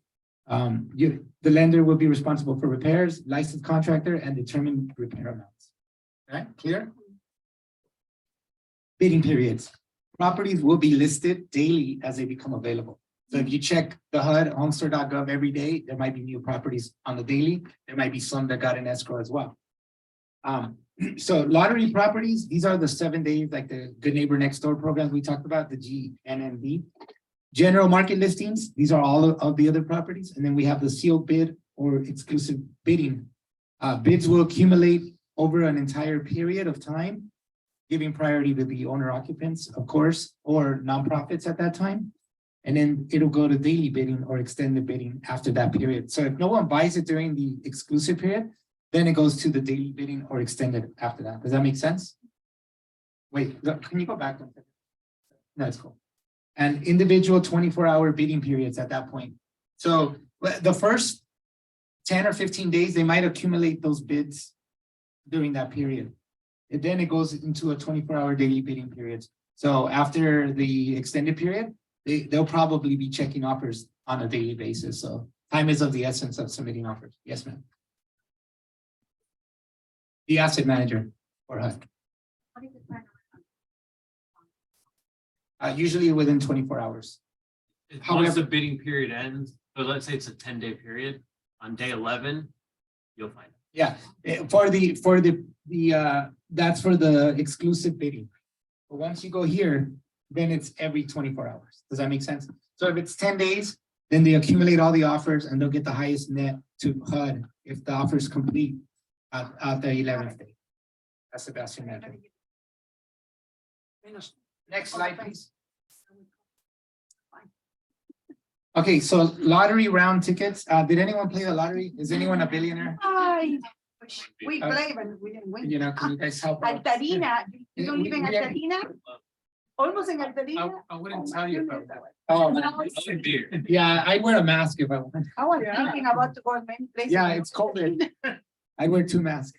The lender will be responsible for repairs, licensed contractor, and determine repair amounts. All right, clear? Bidding periods. Properties will be listed daily as they become available. So if you check the HUD, homestore.gov every day, there might be new properties on the daily. There might be some that got an escrow as well. So lottery properties, these are the 7 days, like the Good Neighbor Next Door programs we talked about, the GNNB. General market listings, these are all of the other properties. And then we have the sealed bid or exclusive bidding. Bids will accumulate over an entire period of time, giving priority to the owner occupants, of course, or nonprofits at that time. And then it'll go to daily bidding or extended bidding after that period. So if no one buys it during the exclusive period, then it goes to the daily bidding or extended after that. Does that make sense? Wait, can you go back? That's cool. And individual 24-hour bidding periods at that point. So the first 10 or 15 days, they might accumulate those bids during that period. And then it goes into a 24-hour daily bidding period. So after the extended period, they'll probably be checking offers on a daily basis, so time is of the essence of submitting offers. Yes, ma'am. The asset manager or HUD. Usually within 24 hours. Once However- the bidding period ends, so let's say it's a 10-day period, on day 11, you'll find it. Yeah, that's for the exclusive bidding. But once you go here, then it's every 24 hours. Does that make sense? So if it's 10 days, then they accumulate all the offers and they'll get the highest net to HUD if the offer is complete at the 11th day. That's the best method. Next slide, please. Okay, so lottery round tickets. Did anyone play the lottery? Is anyone a billionaire? Ay, we Uh, play, but we didn't win. You know, can you guys help out? Altarina, you don't live in We- we- Altarina? Almost in Altarina? I wouldn't tell you about that. Oh, Yeah, I wear a mask if I want. I was thinking about to go in many places. Yeah, it's COVID. I wear 2 masks.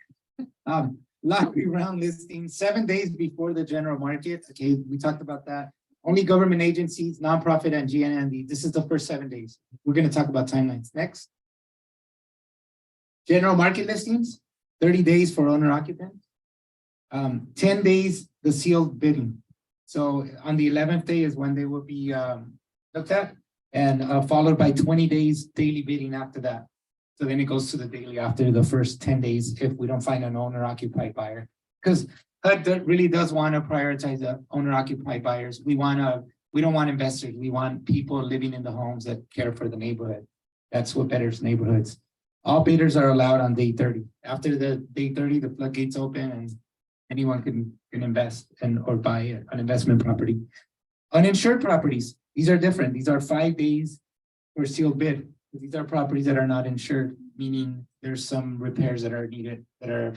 Lottery round listing 7 days before the general market. Okay, we talked about that. Only government agencies, nonprofit and GNND. This is the first 7 days. We're gonna talk about timelines next. General market listings, 30 days for owner occupant. 10 days, the sealed bidding. So on the 11th day is when they will be looked at and followed by 20 days daily bidding after that. So then it goes to the daily after the first 10 days if we don't find an owner occupied buyer. Because HUD really does want to prioritize the owner occupied buyers. We don't want investors. We want people living in the homes that care for the neighborhood. That's what betters neighborhoods. All bidders are allowed on day 30. After the day 30, the floodgates open and anyone can invest or buy an investment property. Uninsured properties, these are different. These are 5 days for sealed bid. These are properties that are not insured, meaning there's some repairs that are needed that are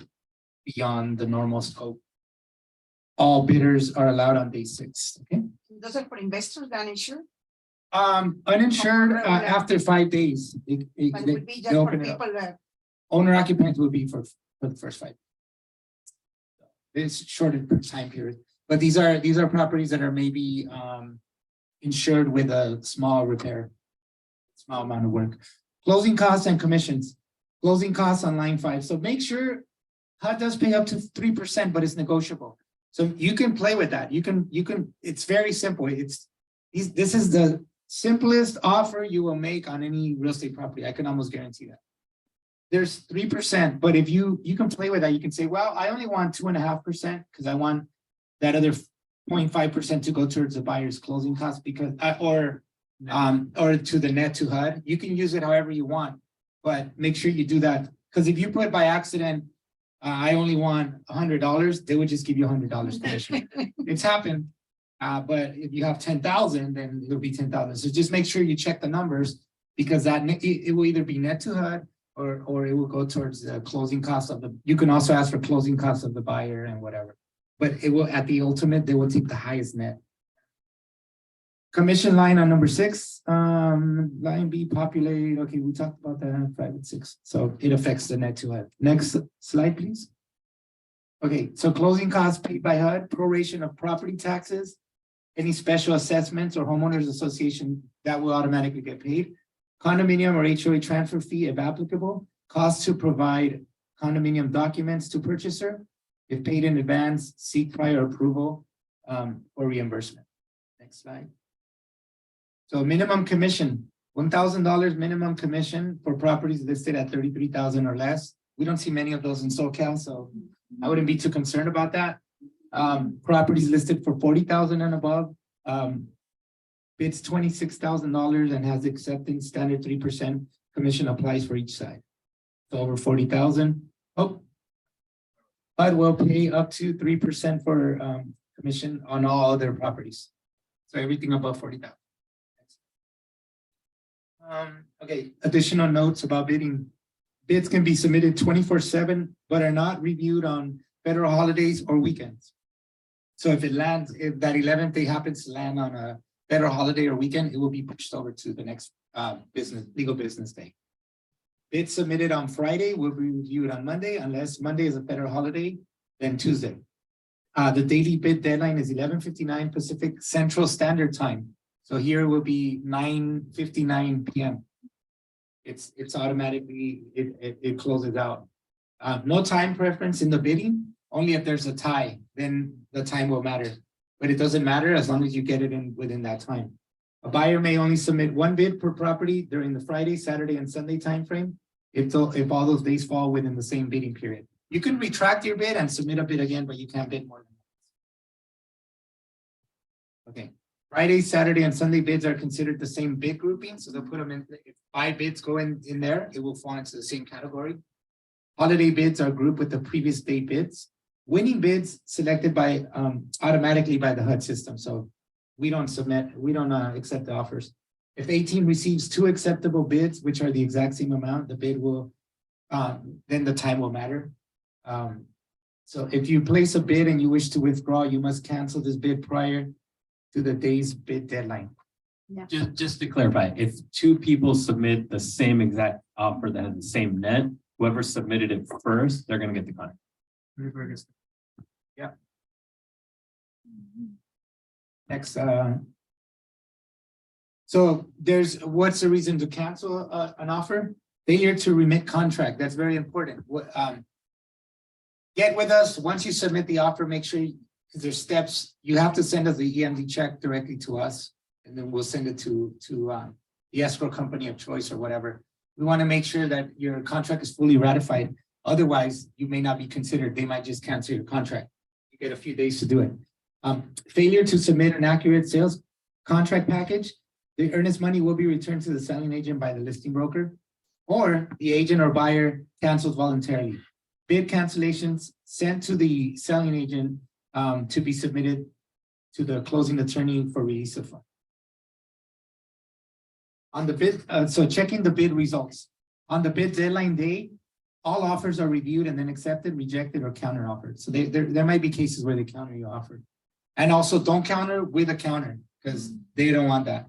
beyond the normal scope. All bidders are allowed on day 6. Okay. Those are for investors, that insured, Uninsured after 5 days. but it would be just they for open it up. people that. Owner occupants will be for the first 5. It's shorter time period, but these are properties that are maybe insured with a small repair, small amount of work. Closing costs and commissions. Closing costs on line 5. So make sure HUD does pay up to 3%, but it's negotiable. So you can play with that. You can. It's very simple. This is the simplest offer you will make on any real estate property. I can almost guarantee that. There's 3%, but if you can play with that, you can say, well, I only want 2.5% because I want that other 0.5% to go towards the buyer's closing costs because or to the net to HUD. You can use it however you want, but make sure you do that because if you put by accident, I only want $100, they would just give you $100 commission. It's happened. But if you have 10,000, then it'll be 10,000. So just make sure you check the numbers because it will either be net to HUD or it will go towards the closing costs of you can also ask for closing costs of the buyer and whatever. But it will, at the ultimate, they will take the highest net. Commission line on number 6, line B populate. Okay, we talked about that 5 and 6. So it affects the net to HUD. Next slide, please. Okay, so closing costs paid by HUD, proration of property taxes, any special assessments or homeowners association that will automatically get paid. Condominium or HOA transfer fee if applicable, costs to provide condominium documents to purchaser. If paid in advance, seek prior approval or reimbursement. Next slide. So minimum commission, $1,000 minimum commission for properties listed at 33,000 or less. We don't see many of those in SoCal, so I wouldn't be too concerned about that. Properties listed for 40,000 and above. Bids $26,000 and has acceptance standard 3% commission applies for each side. So over 40,000. HUD will pay up to 3% for commission on all other properties. So everything above 40,000. Okay, additional notes about bidding. Bids can be submitted 24/7, but are not reviewed on federal holidays or weekends. So if that 11th day happens to land on a federal holiday or weekend, it will be pushed over to the next legal business day. Bids submitted on Friday will be reviewed on Monday, unless Monday is a federal holiday, then Tuesday. The daily bid deadline is 11:59 Pacific Central Standard Time. So here will be 9:59 PM. It's automatically, it closes out. No time preference in the bidding, only if there's a tie, then the time will matter. But it doesn't matter as long as you get it in within that time. A buyer may only submit one bid per property during the Friday, Saturday, and Sunday timeframe. If all those days fall within the same bidding period. You can retract your bid and submit a bid again, but you can't bid more than once. Okay, Friday, Saturday, and Sunday bids are considered the same bid grouping, so they'll put them in, if 5 bids go in there, it will fall into the same category. Holiday bids are grouped with the previous day bids. Winning bids selected by automatically by the HUD system, so we don't accept the offers. If a team receives 2 acceptable bids, which are the exact same amount, the bid will, then the time will matter. So if you place a bid and you wish to withdraw, you must cancel this bid prior to the day's bid deadline. Just to clarify, if 2 people submit the same exact offer that has the same net, whoever submitted it first, they're gonna get the contract. Yeah. Next, so what's the reason to cancel an offer? Failure to remit contract, that's very important. Get with us, once you submit the offer, make sure, because there's steps, you have to send us the EMD check directly to us, and then we'll send it to the escrow company of choice or whatever. We want to make sure that your contract is fully ratified. Otherwise, you may not be considered. They might just cancel your contract. You get a few days to do it. Failure to submit an accurate sales contract package, the earnest money will be returned to the selling agent by the listing broker, or the agent or buyer cancels voluntarily. Bid cancellations sent to the selling agent to be submitted to the closing attorney for release of funds. On the bid, so checking the bid results. On the bid deadline day, all offers are reviewed and then accepted, rejected, or counter offered. So there might be cases where they counter your offer. And also don't counter with a counter because they don't want that.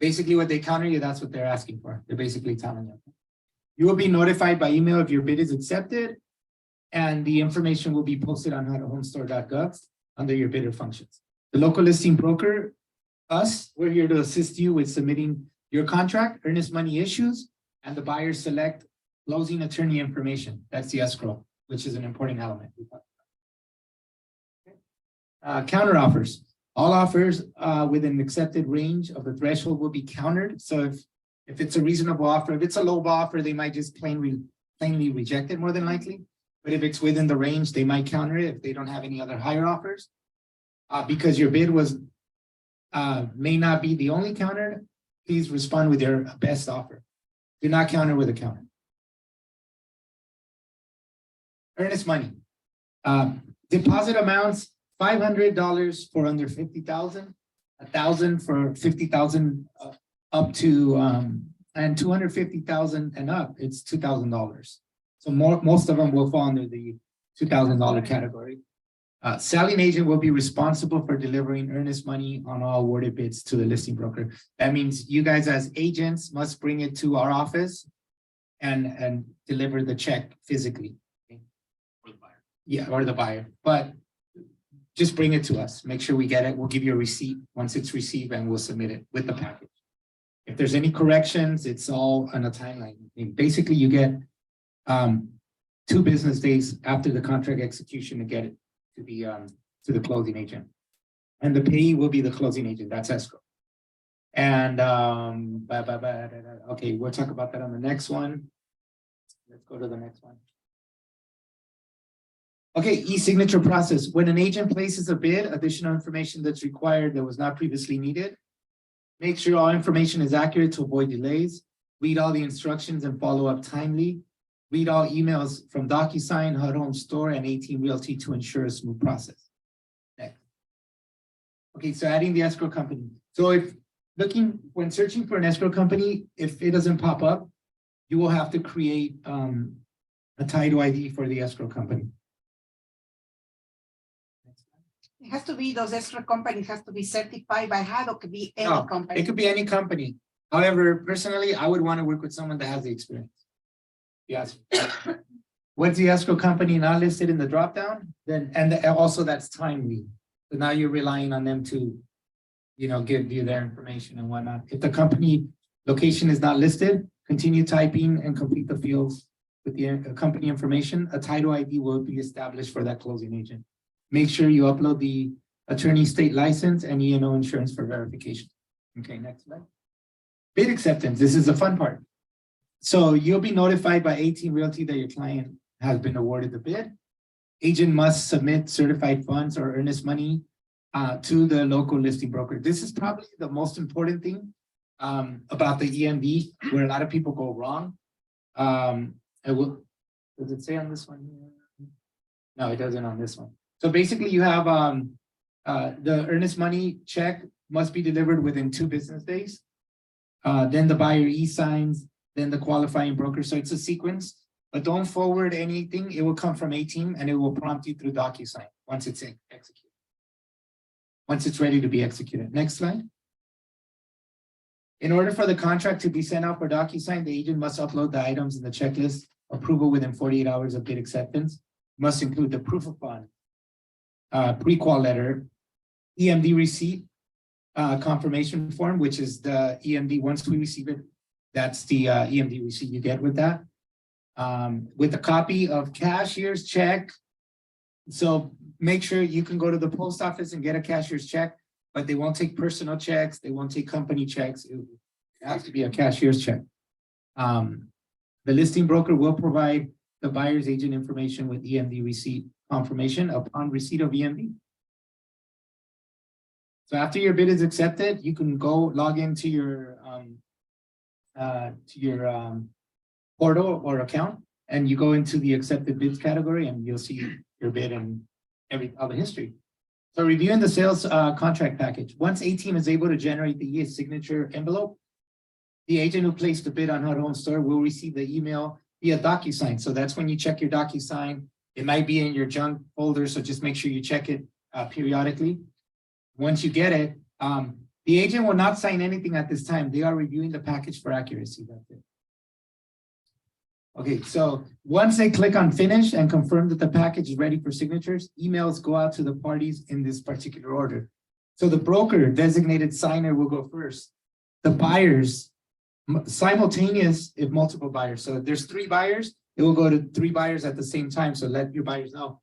Basically what they counter you, that's what they're asking for. They're basically telling you. You will be notified by email if your bid is accepted, and the information will be posted on HUDhomestore.gov under your bidder functions. The local listing broker, we're here to assist you with submitting your contract, earnest money issues, and the buyer select closing attorney information. That's the escrow, which is an important element. Counter offers. All offers within an accepted range of the threshold will be countered. So if it's a reasonable offer, if it's a low offer, they might just plainly reject it more than likely. But if it's within the range, they might counter it if they don't have any other higher offers. Because your bid may not be the only counter, please respond with your best offer. Do not counter with a counter. Earnest money. Deposit amounts, $500 for under 50,000, 1,000 for 50,000 up to and 250,000 and up, it's $2,000. So most of them will fall under the $2,000 category. Selling agent will be responsible for delivering earnest money on all awarded bids to the listing broker. That means you guys as agents must bring it to our office and deliver the check physically. Or the buyer. Yeah, or the buyer, but just bring it to us. Make sure we get it. We'll give you a receipt once it's received and we'll submit it with the package. If there's any corrections, it's all on a timeline. Basically, you get 2 business days after the contract execution to get it to the closing agent. And the payee will be the closing agent. That's escrow. And okay, we'll talk about that on the next one. Let's go to the next one. Okay, e-signature process. When an agent places a bid, additional information that's required that was not previously needed. Make sure all information is accurate to avoid delays. Read all the instructions and follow up timely. Read all emails from DocuSign, HUD Home Store, and 18 Realty to ensure a smooth process. Next. Okay, so adding the escrow company. So when searching for an escrow company, if it doesn't pop up, you will have to create a title ID for the escrow company. It has to be, those escrow companies has to be certified by HUD, or could be any company. It could be any company. However, personally, I would want to work with someone that has the experience. Yes. What's the escrow company not listed in the dropdown? Then also that's timely. So now you're relying on them to, give you their information and whatnot. If the company location is not listed, continue typing and complete the fields with the company information. A title ID will be established for that closing agent. Make sure you upload the attorney state license and E&O insurance for verification. Okay, next slide. Bid acceptance. This is the fun part. So you'll be notified by 18 Realty that your client has been awarded the bid. Agent must submit certified funds or earnest money to the local listing broker. This is probably the most important thing about the EMD, where a lot of people go wrong. Does it say on this one? No, it doesn't on this one. So basically you have the earnest money check must be delivered within 2 business days. Then the buyer e-signs, then the qualifying broker. So it's a sequence, but don't forward anything. It will come from A-Team and it will prompt you through DocuSign once it's executed. Once it's ready to be executed. Next slide. In order for the contract to be sent out for DocuSign, the agent must upload the items in the checklist. Approval within 48 hours of bid acceptance. Must include the proof of fund, pre-qual letter, EMD receipt, confirmation form, which is the EMD. Once we receive it, that's the EMD receipt you get with that. With a copy of cashier's check. So make sure you can go to the post office and get a cashier's check, but they won't take personal checks. They won't take company checks. It has to be a cashier's check. The listing broker will provide the buyer's agent information with EMD receipt confirmation upon receipt of EMD. So after your bid is accepted, you can go log into your portal or account, and you go into the accepted bids category, and you'll see your bid and all the history. So reviewing the sales contract package. Once A-Team is able to generate the e-signature envelope, the agent who placed the bid on HUD Home Store will receive the email via DocuSign. So that's when you check your DocuSign. It might be in your junk folder, so just make sure you check it periodically. Once you get it, the agent will not sign anything at this time. They are reviewing the package for accuracy. That's it. Okay, so once they click on finish and confirm that the package is ready for signatures, emails go out to the parties in this particular order. So the broker designated signer will go first. The buyers, simultaneous if multiple buyers. So if there's 3 buyers, it will go to 3 buyers at the same time. So let your buyers know.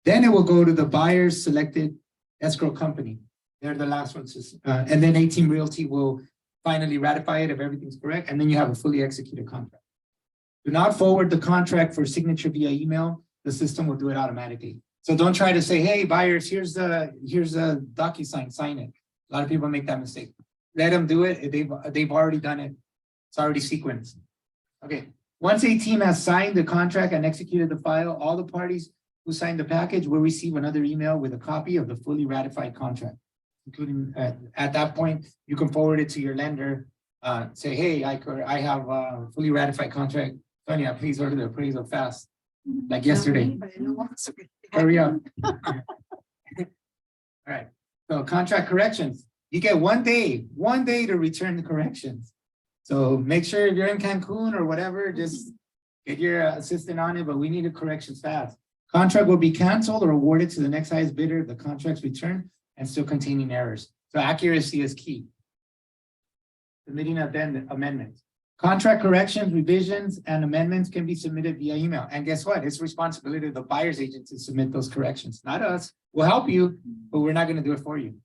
Then it will go to the buyer's selected escrow company. They're the last ones. And then A-Team Realty will finally ratify it if everything's correct. And then you have a fully executed contract. Do not forward the contract for signature via email. The system will do it automatically. So don't try to say, hey, buyers, here's a DocuSign, sign it. A lot of people make that mistake. Let them do it. They've already done it. It's already sequenced. Okay. Once A-Team has signed the contract and executed the file, all the parties who signed the package will receive another email with a copy of the fully ratified contract. Including at that point, you can forward it to your lender. Say, hey, I have a fully ratified contract. Sonia, please order the appraisal fast, like yesterday. Hurry up. All right. So contract corrections. You get 1 day to return the corrections. So make sure if you're in Cancun or whatever, just get your assistant on it, but we need the corrections fast. Contract will be canceled or awarded to the next highest bidder. The contract's returned and still containing errors. So accuracy is key. Submitting amendments. Contract corrections, revisions, and amendments can be submitted via email. And guess what? It's responsibility of the buyer's agent to submit those corrections, not us. We'll help you, but we're not going to do it for you.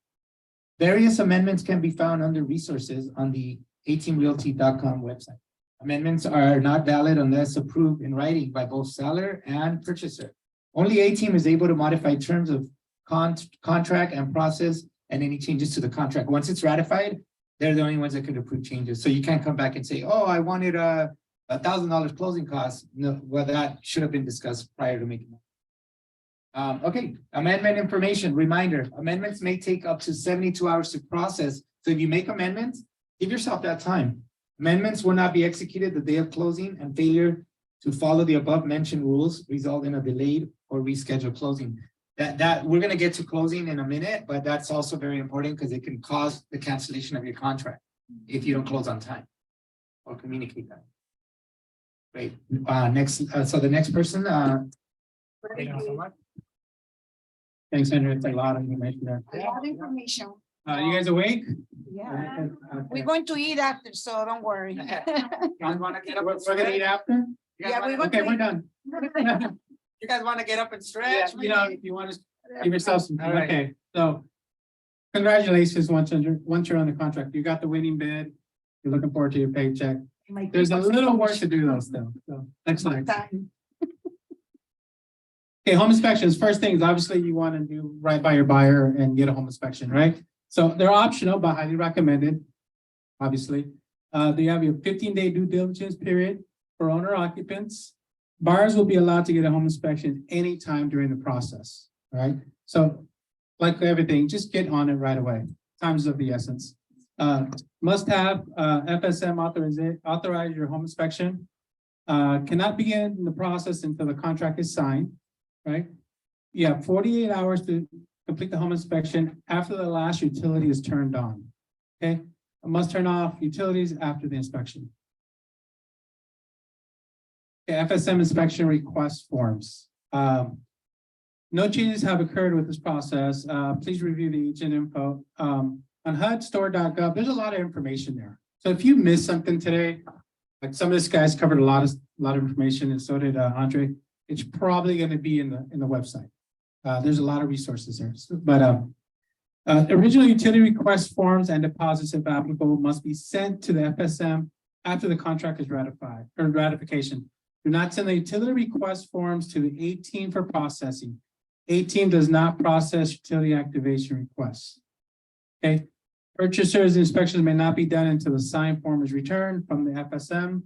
Various amendments can be found under resources on the ateamrealty.com website. Amendments are not valid unless approved in writing by both seller and purchaser. Only A-Team is able to modify terms of contract and process and any changes to the contract. Once it's ratified, they're the only ones that could approve changes. So you can't come back and say, oh, I wanted $1,000 closing costs. No, well, that should have been discussed prior to making that. Okay, amendment information, reminder, amendments may take up to 72 hours to process. So if you make amendments, give yourself that time. Amendments will not be executed the day of closing, and failure to follow the above mentioned rules result in a delayed or rescheduled closing. That we're going to get to closing in a minute, but that's also very important because it can cause the cancellation of your contract if you don't close on time or communicate that. Great. Next, so the next person. Thank you so much. Thanks, Andrew. It's a lot of information there. A lot of information. You guys awake? Yeah. Okay. We're going to eat after, so don't worry. Guys wanna get up We're and gonna eat stretch? after? Yeah, we're going Okay, to we're eat. done. You guys wanna get up and Yeah, stretch? you know, if you want to give yourself some, All right. okay, so. Congratulations, once you're on the contract, you got the winning bid. You're looking forward to your paycheck. There's a little work to do though still, so excellent. Okay, home inspections, first thing is obviously you want to do right by your buyer and get a home inspection, right? So they're optional, but highly recommended, obviously. They have your 15-day due diligence period for owner occupants. Buyers will be allowed to get a home inspection anytime during the process, right? So like everything, just get on it right away. Time's of the essence. Must have FSM authorize your home inspection. Cannot begin the process until the contract is signed, right? You have 48 hours to complete the home inspection after the last utility is turned on. Okay, must turn off utilities after the inspection. Okay, FSM inspection request forms. No changes have occurred with this process. Please review the agent info. On HUD.store.gov, there's a lot of information there. So if you missed something today, like some of this guys covered a lot of information, and so did Andre. It's probably going to be in the website. There's a lot of resources there. But original utility request forms and deposits, if applicable, must be sent to the FSM after the contract is ratified or ratification. Do not send the utility request forms to the A team for processing. A team does not process utility activation requests. Okay. Purchasers inspections may not be done until the signed form is returned from the FSM.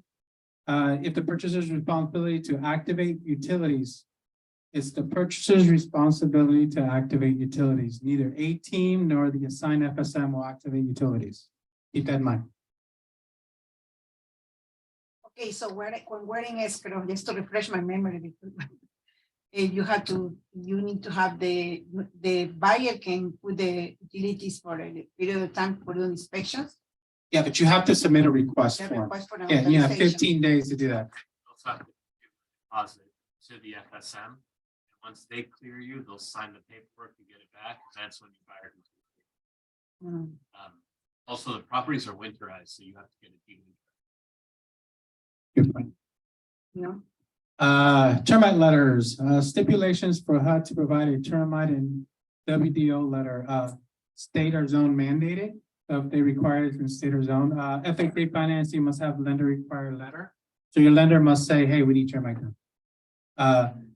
If the purchaser's responsibility to activate utilities, it's the purchaser's responsibility to activate utilities. Neither A team nor the assigned FSM will activate utilities. Keep that in mind. Okay, so when we're in escrow, just to refresh my memory, you need to have the buyer can put the utilities for a period of time for the inspections. Yeah, but you have to submit a request The form. request for an Yeah, you have authorization. 15 days to do that. Also have to deposit to the FSM. And once they clear you, they'll sign the paperwork to get it back. That's when you fire. Mm, Also, the properties are winterized, so you have to get a deed. Good point. No, Termite letters, stipulations for HUD to provide a termite and WDO letter, state or zone mandated. So if they require it from state or zone, FHA financing must have lender required letter. So your lender must say, hey, we need termite down.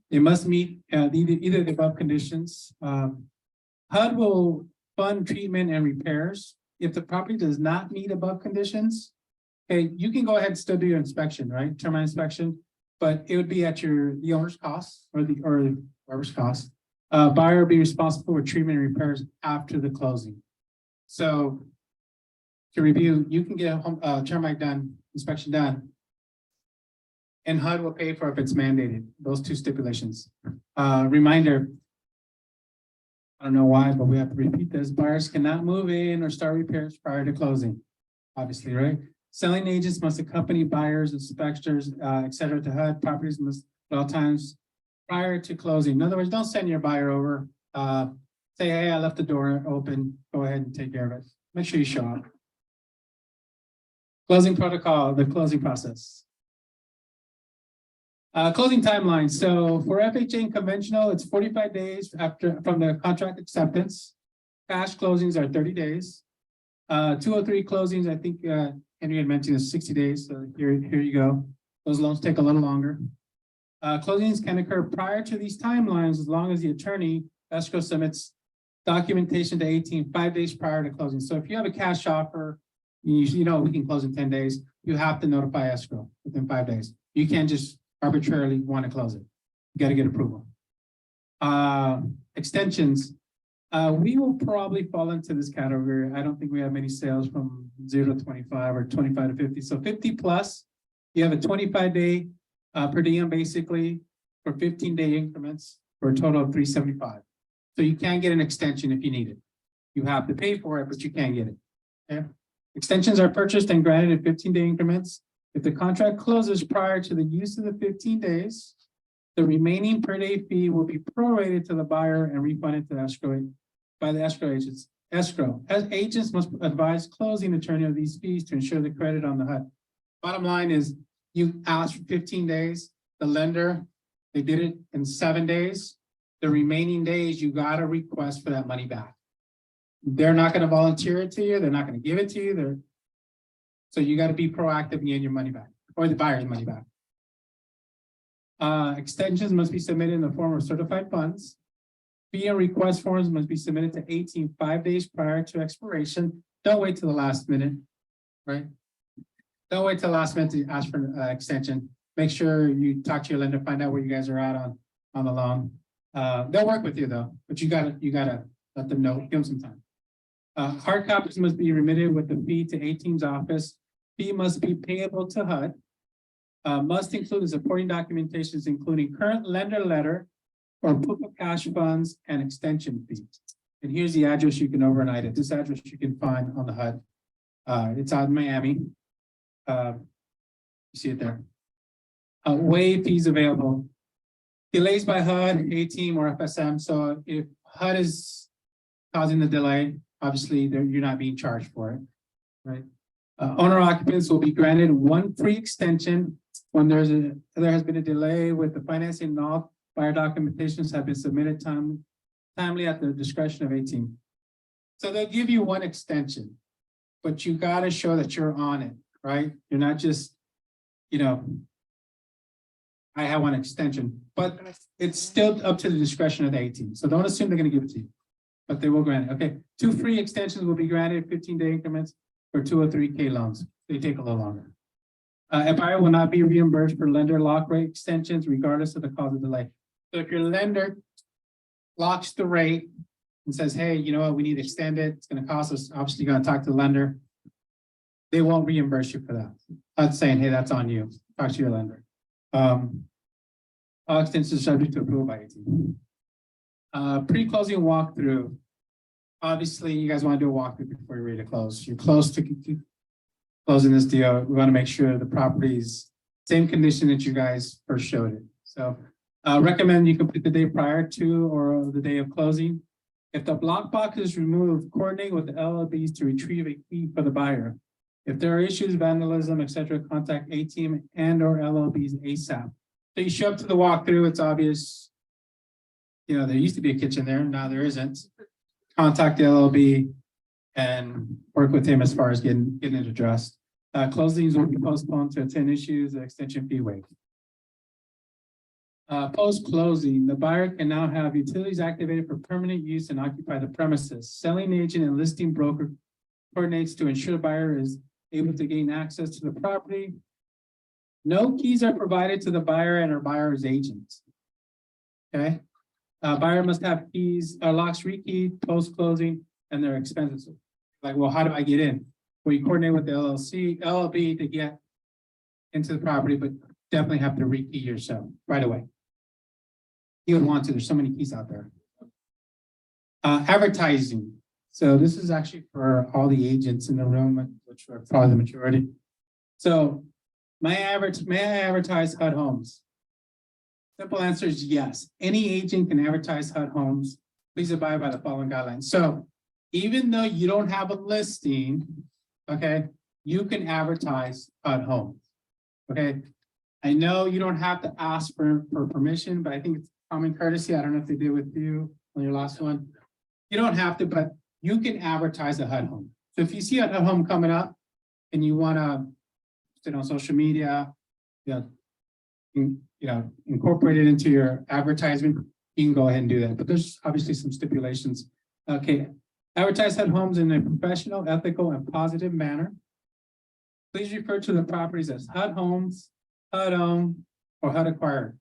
It must meet either the above conditions. HUD will fund treatment and repairs. If the property does not meet above conditions, okay, you can go ahead and still do your inspection, right? Termite inspection, but it would be at the owner's cost or whoever's cost. Buyer will be responsible for treatment and repairs after the closing. So to review, you can get a termite inspection done, and HUD will pay for if it's mandated. Those two stipulations. Reminder. I don't know why, but we have to repeat this. Buyers cannot move in or start repairs prior to closing. Obviously, right? Selling agents must accompany buyers, inspectors, et cetera, to HUD. Properties must at all times prior to closing. In other words, don't send your buyer over. Say, hey, I left the door open. Go ahead and take care of it. Make sure you show up. Closing protocol, the closing process. Closing timeline. So for FHA and conventional, it's 45 days from the contract acceptance. Cash closings are 30 days. 203 closings, I think Henry had mentioned is 60 days. So here you go. Those loans take a little longer. Closings can occur prior to these timelines as long as the attorney escrow submits documentation to 18 5 days prior to closing. So if you have a cash offer, you know we can close in 10 days. You have to notify escrow within 5 days. You can't just arbitrarily want to close it. You got to get approval. Extensions. We will probably fall into this category. I don't think we have many sales from 0 to 25 or 25 to 50. So 50 plus, you have a 25-day per diem basically for 15-day increments for a total of 375. So you can get an extension if you need it. You have to pay for it, but you can get it. Okay. Extensions are purchased and granted in 15-day increments. If the contract closes prior to the use of the 15 days, the remaining per day fee will be prorated to the buyer and refunded to the escrow by the escrow agents. Escrow, as agents must advise closing attorney of these fees to ensure the credit on the HUD. Bottom line is, you asked for 15 days, the lender, they did it in 7 days. The remaining days, you got a request for that money back. They're not gonna volunteer it to you, they're not gonna give it to you, so you gotta be proactive and get your money back, or the buyer's money back. Extensions must be submitted in the form of certified funds. Fee and request forms must be submitted to 18 5 days prior to expiration. Don't wait till the last minute, right? Don't wait till the last minute to ask for an extension. Make sure you talk to your lender, find out where you guys are at on the loan. They'll work with you though, but you gotta let them know, give them some time. Hard copies must be remitted with the fee to 18's office. Fee must be payable to HUD. Must include the supporting documentations, including current lender letter or proof of cash funds and extension fees. And here's the address you can overnight it. This address you can find on the HUD. It's out in Miami. You see it there. Waive fees available. Delays by HUD, A-Team or FSM. So if HUD is causing the delay, obviously you're not being charged for it, right? Owner occupants will be granted one free extension when there has been a delay with the financing and all buyer documentations have been submitted timely at the discretion of A-Team. So they'll give you one extension, but you got to show that you're on it, right? You're not just, I have one extension, but it's still up to the discretion of the A-Team. So don't assume they're going to give it to you, but they will grant it. Okay, 2 free extensions will be granted 15-day increments for 2 or 3K loans. They take a little longer. A buyer will not be reimbursed for lender lock rate extensions regardless of the cause of delay. So if your lender locks the rate and says, hey, you know what, we need to extend it, it's going to cost us, obviously you're going to talk to the lender. They won't reimburse you for that. Not saying, hey, that's on you. Talk to your lender. All extensions subject to approval by A-Team. Pre-closing walkthrough. Obviously, you guys want to do a walkthrough before you're ready to close. You're close to closing this deal. We want to make sure the property's same condition that you guys first showed it. So recommend you complete the day prior to or the day of closing. If the block box is removed, coordinate with the LLBs to retrieve a key for the buyer. If there are issues, vandalism, etc., contact A-Team and or LLBs ASAP. So you show up to the walkthrough, it's obvious. There used to be a kitchen there, now there isn't. Contact the LLB and work with him as far as getting it addressed. Closings will be postponed to attend issues, the extension fee waived. Post-closing, the buyer can now have utilities activated for permanent use and occupy the premises. Selling agent and listing broker coordinates to ensure the buyer is able to gain access to the property. No keys are provided to the buyer and or buyer's agent. Okay. Buyer must have keys, locks rekeyed post-closing and their expenses. Like, well, how do I get in? Well, you coordinate with the LLB to get into the property, but definitely have to rekey yourself right away. You would want to, there's so many keys out there. Advertising. So this is actually for all the agents in the room, which are probably the majority. So may I advertise HUD homes? Simple answer is yes. Any agent can advertise HUD homes. Please abide by the following guidelines. So even though you don't have a listing, okay, you can advertise HUD homes. Okay. I know you don't have to ask for permission, but I think it's common courtesy. I don't know if they did with you on your last one. You don't have to, but you can advertise a HUD home. So if you see a HUD home coming up and you want to put it on social media, incorporate it into your advertisement, you can go ahead and do that. But there's obviously some stipulations. Okay, advertise HUD homes in a professional, ethical, and positive manner. Please refer to the properties as HUD homes, HUD owned, or HUD acquired.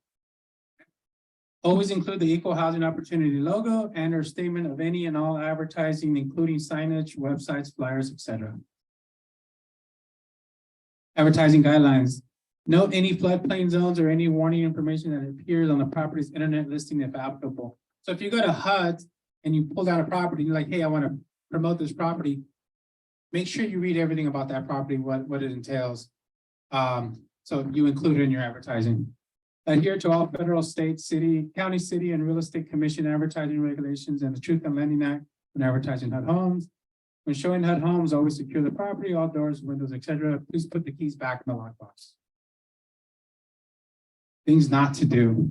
Always include the Equal Housing Opportunity logo and or statement of any and all advertising, including signage, websites, flyers, etc. Advertising guidelines. Note any floodplain zones or any warning information that appears on the property's internet listing if applicable. So if you go to HUD and you pull down a property, you're like, hey, I want to promote this property. Make sure you read everything about that property, what it entails. So you include it in your advertising. Adhere to all federal, state, city, county, city, and real estate commission advertising regulations and the Truth in Lending Act when advertising HUD homes. When showing HUD homes, always secure the property, all doors, windows, etc. Please put the keys back in the lockbox. Things not to do.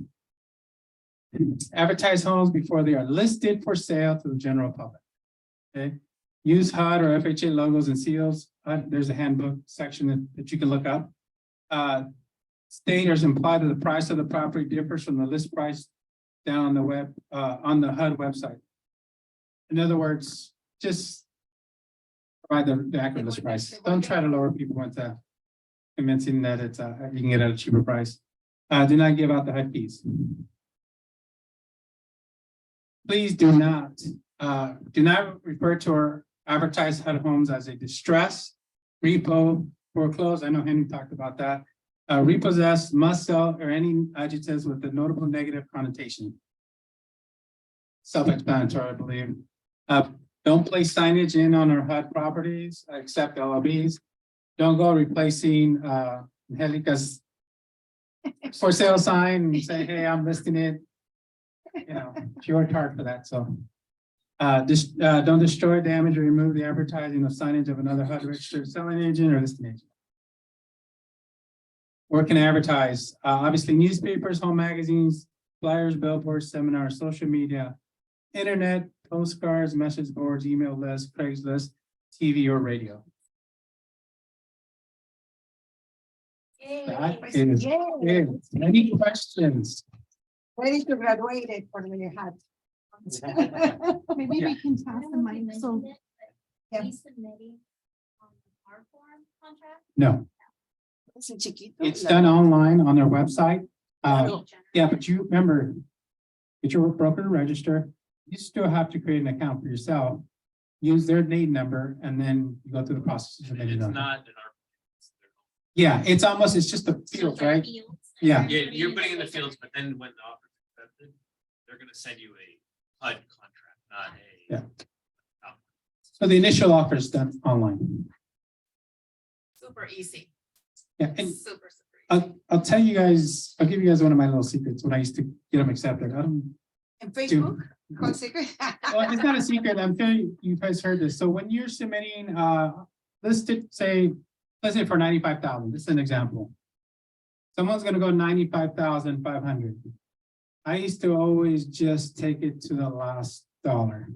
Advertise homes before they are listed for sale to the general public. Okay, use HUD or FHA logos and seals. There's a handbook section that you can look up. State or imply that the price of the property differs from the list price down on the web, on the HUD website. In other words, just provide the accurate list price. Don't try to lower people into convincing that it's you can get at a cheaper price. Do not give out the HUD keys. Please do not refer to or advertise HUD homes as a distress, repo, foreclose. I know Henry talked about that. Repossess, must sell, or any adjectives with a notable negative connotation. Self-explanatory, I believe. Don't place signage in on our HUD properties, except LLBs. Don't go replacing Angelica's for sale sign and say, hey, I'm listing it. You know, she worked hard for that. So don't destroy, damage, or remove the advertising or signage of another HUD registered selling agent or listing agent. Where can I advertise? Obviously, newspapers, home magazines, flyers, billboards, seminars, social media, internet, postcards, message boards, email lists, Craigslist, TV, or radio. That is it. Any questions? Ready to graduate it for the HUD. Maybe we can pass the mic, so. Yeah. Submitting on our form contract? No, It's a chiquito. it's done online on their website. Yeah, but you remember, get your broker register. You still have to create an account for yourself. Use their name number, and then you go through the process. of It's it. not in our. Yeah, it's almost, it's just a field, right? Yeah. Yeah, you're putting in the fields, but then when the offer is accepted, they're gonna send you a HUD contract, not a. Yeah. So the initial offer is done online. Super easy. Yeah, and Super easy. I'll tell you guys, I'll give you guys one of my little secrets when I used to get them accepted. I don't And Facebook, called secret. Well, it's not a secret. I'm telling you guys heard this. So when you're submitting, listed, let's say for 95,000, this is an example. Someone's gonna go 95,500. I used to always just take it to the last dollar.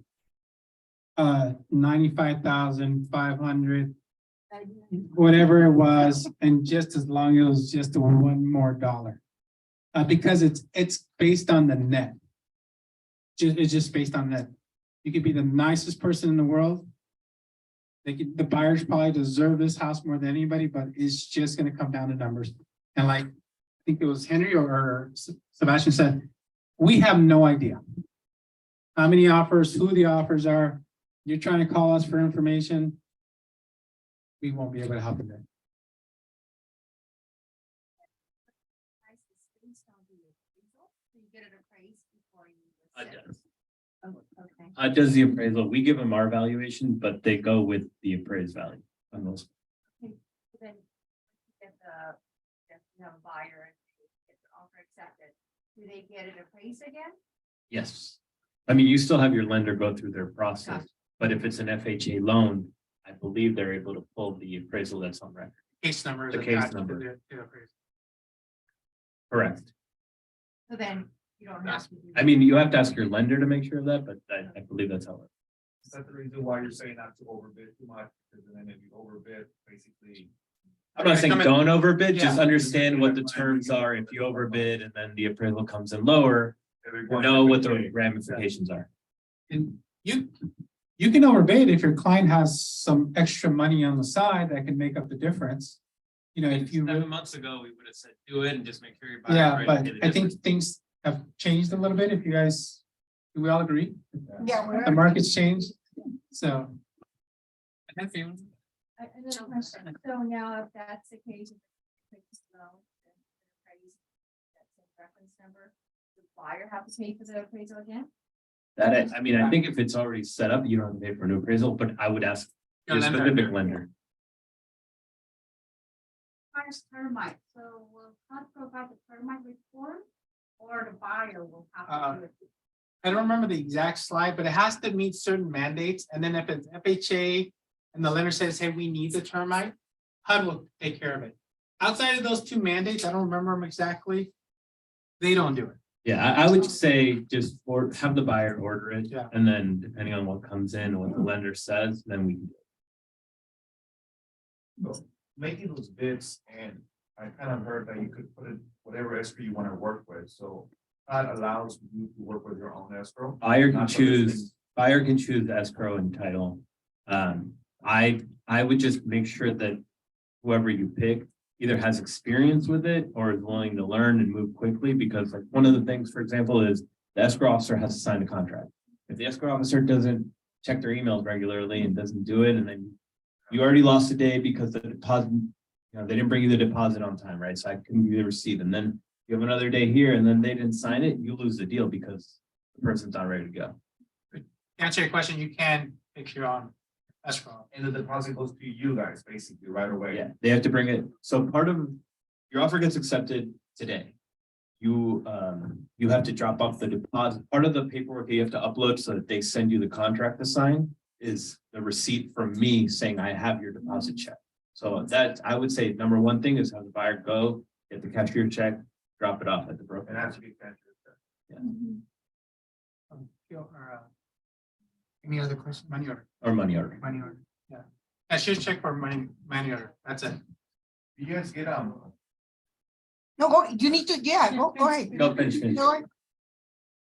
95,500, whatever it was, and just as long as it was just one more dollar. Because it's based on the net. It's just based on that. You could be the nicest person in the world. The buyers probably deserve this house more than anybody, but it's just going to come down to numbers. And like, I think it was Henry or Sebastian said, we have no idea how many offers, who the offers are. You're trying to call us for information. We won't be able to help you there. Does the appraisal, we give them our valuation, but they go with the appraised value on those. Then get the, you have a buyer and get the offer accepted, do they get it appraised again? Yes. I mean, you still have your lender go through their process, but if it's an FHA loan, I believe they're able to pull the appraisal that's on record. Case numbers. The case attached to number. the appraisal. Correct. So then you don't have to. do I mean, you have to ask your lender to make sure of that, but I believe that's how it. Is that the reason why you're saying not to overbid too much? Because then if you overbid, basically. I'm not saying don't overbid, just Yeah. understand what the terms are. If you overbid and then the appraisal comes in lower, know what the ramifications are. And you can overbid if your client has some extra money on the side that can make up the difference. You know, if you. 7 months ago, we would have said, do it and just make sure you're. buying Yeah, right but and pay the I think difference. things have changed a little bit. If you guys, do we all agree? Yeah, The market's changed, so. Another question. So now if that's the case, if it's low, then the appraisal, that's a reference number, the buyer have to pay for the appraisal again? I mean, I think if it's already set up, you don't have to pay for a new appraisal, but I would ask Your your lender. specific lender. Buyer's termite, so will HUD provide the termite report or the buyer will have to do it? I don't remember the exact slide, but it has to meet certain mandates, and then if it's FHA and the lender says, hey, we need the termite, HUD will take care of it. Outside of those two mandates, I don't remember them exactly. They don't do it. Yeah, I would say just have the buyer order it. Yeah. And then depending on what comes in, what the lender says, then we can. So making those bids, and I kind of heard that you could put in whatever escrow you want to work with, so that allows you to work with your own escrow. Buyer can Not for listing. choose escrow and title. I would just make sure that whoever you pick either has experience with it or is willing to learn and move quickly, because like one of the things, for example, is the escrow officer has to sign a contract. If the escrow officer doesn't check their emails regularly and doesn't do it, and then you already lost a day because the deposit, they didn't bring you the deposit on time, right? So I couldn't give you the receipt, and then you have another day here and then they didn't sign it, you lose the deal because the person's not ready to go. To answer your question, you can pick your own escrow. And the deposit goes to you guys basically right away. Yeah, they have to bring it. So part of your offer gets accepted today. You have to drop off the deposit. Part of the paperwork you have to upload so that they send you the contract to sign is the receipt from me saying I have your deposit check. So that I would say number one thing is have the buyer go get the cashier check, drop it off at the broker. And that's to be catched. Any other question? Money order, Or money order. money order, yeah. Cashier check for money order, that's it. You guys get No, go, you need to, yeah, go ahead. Go finish. Go ahead.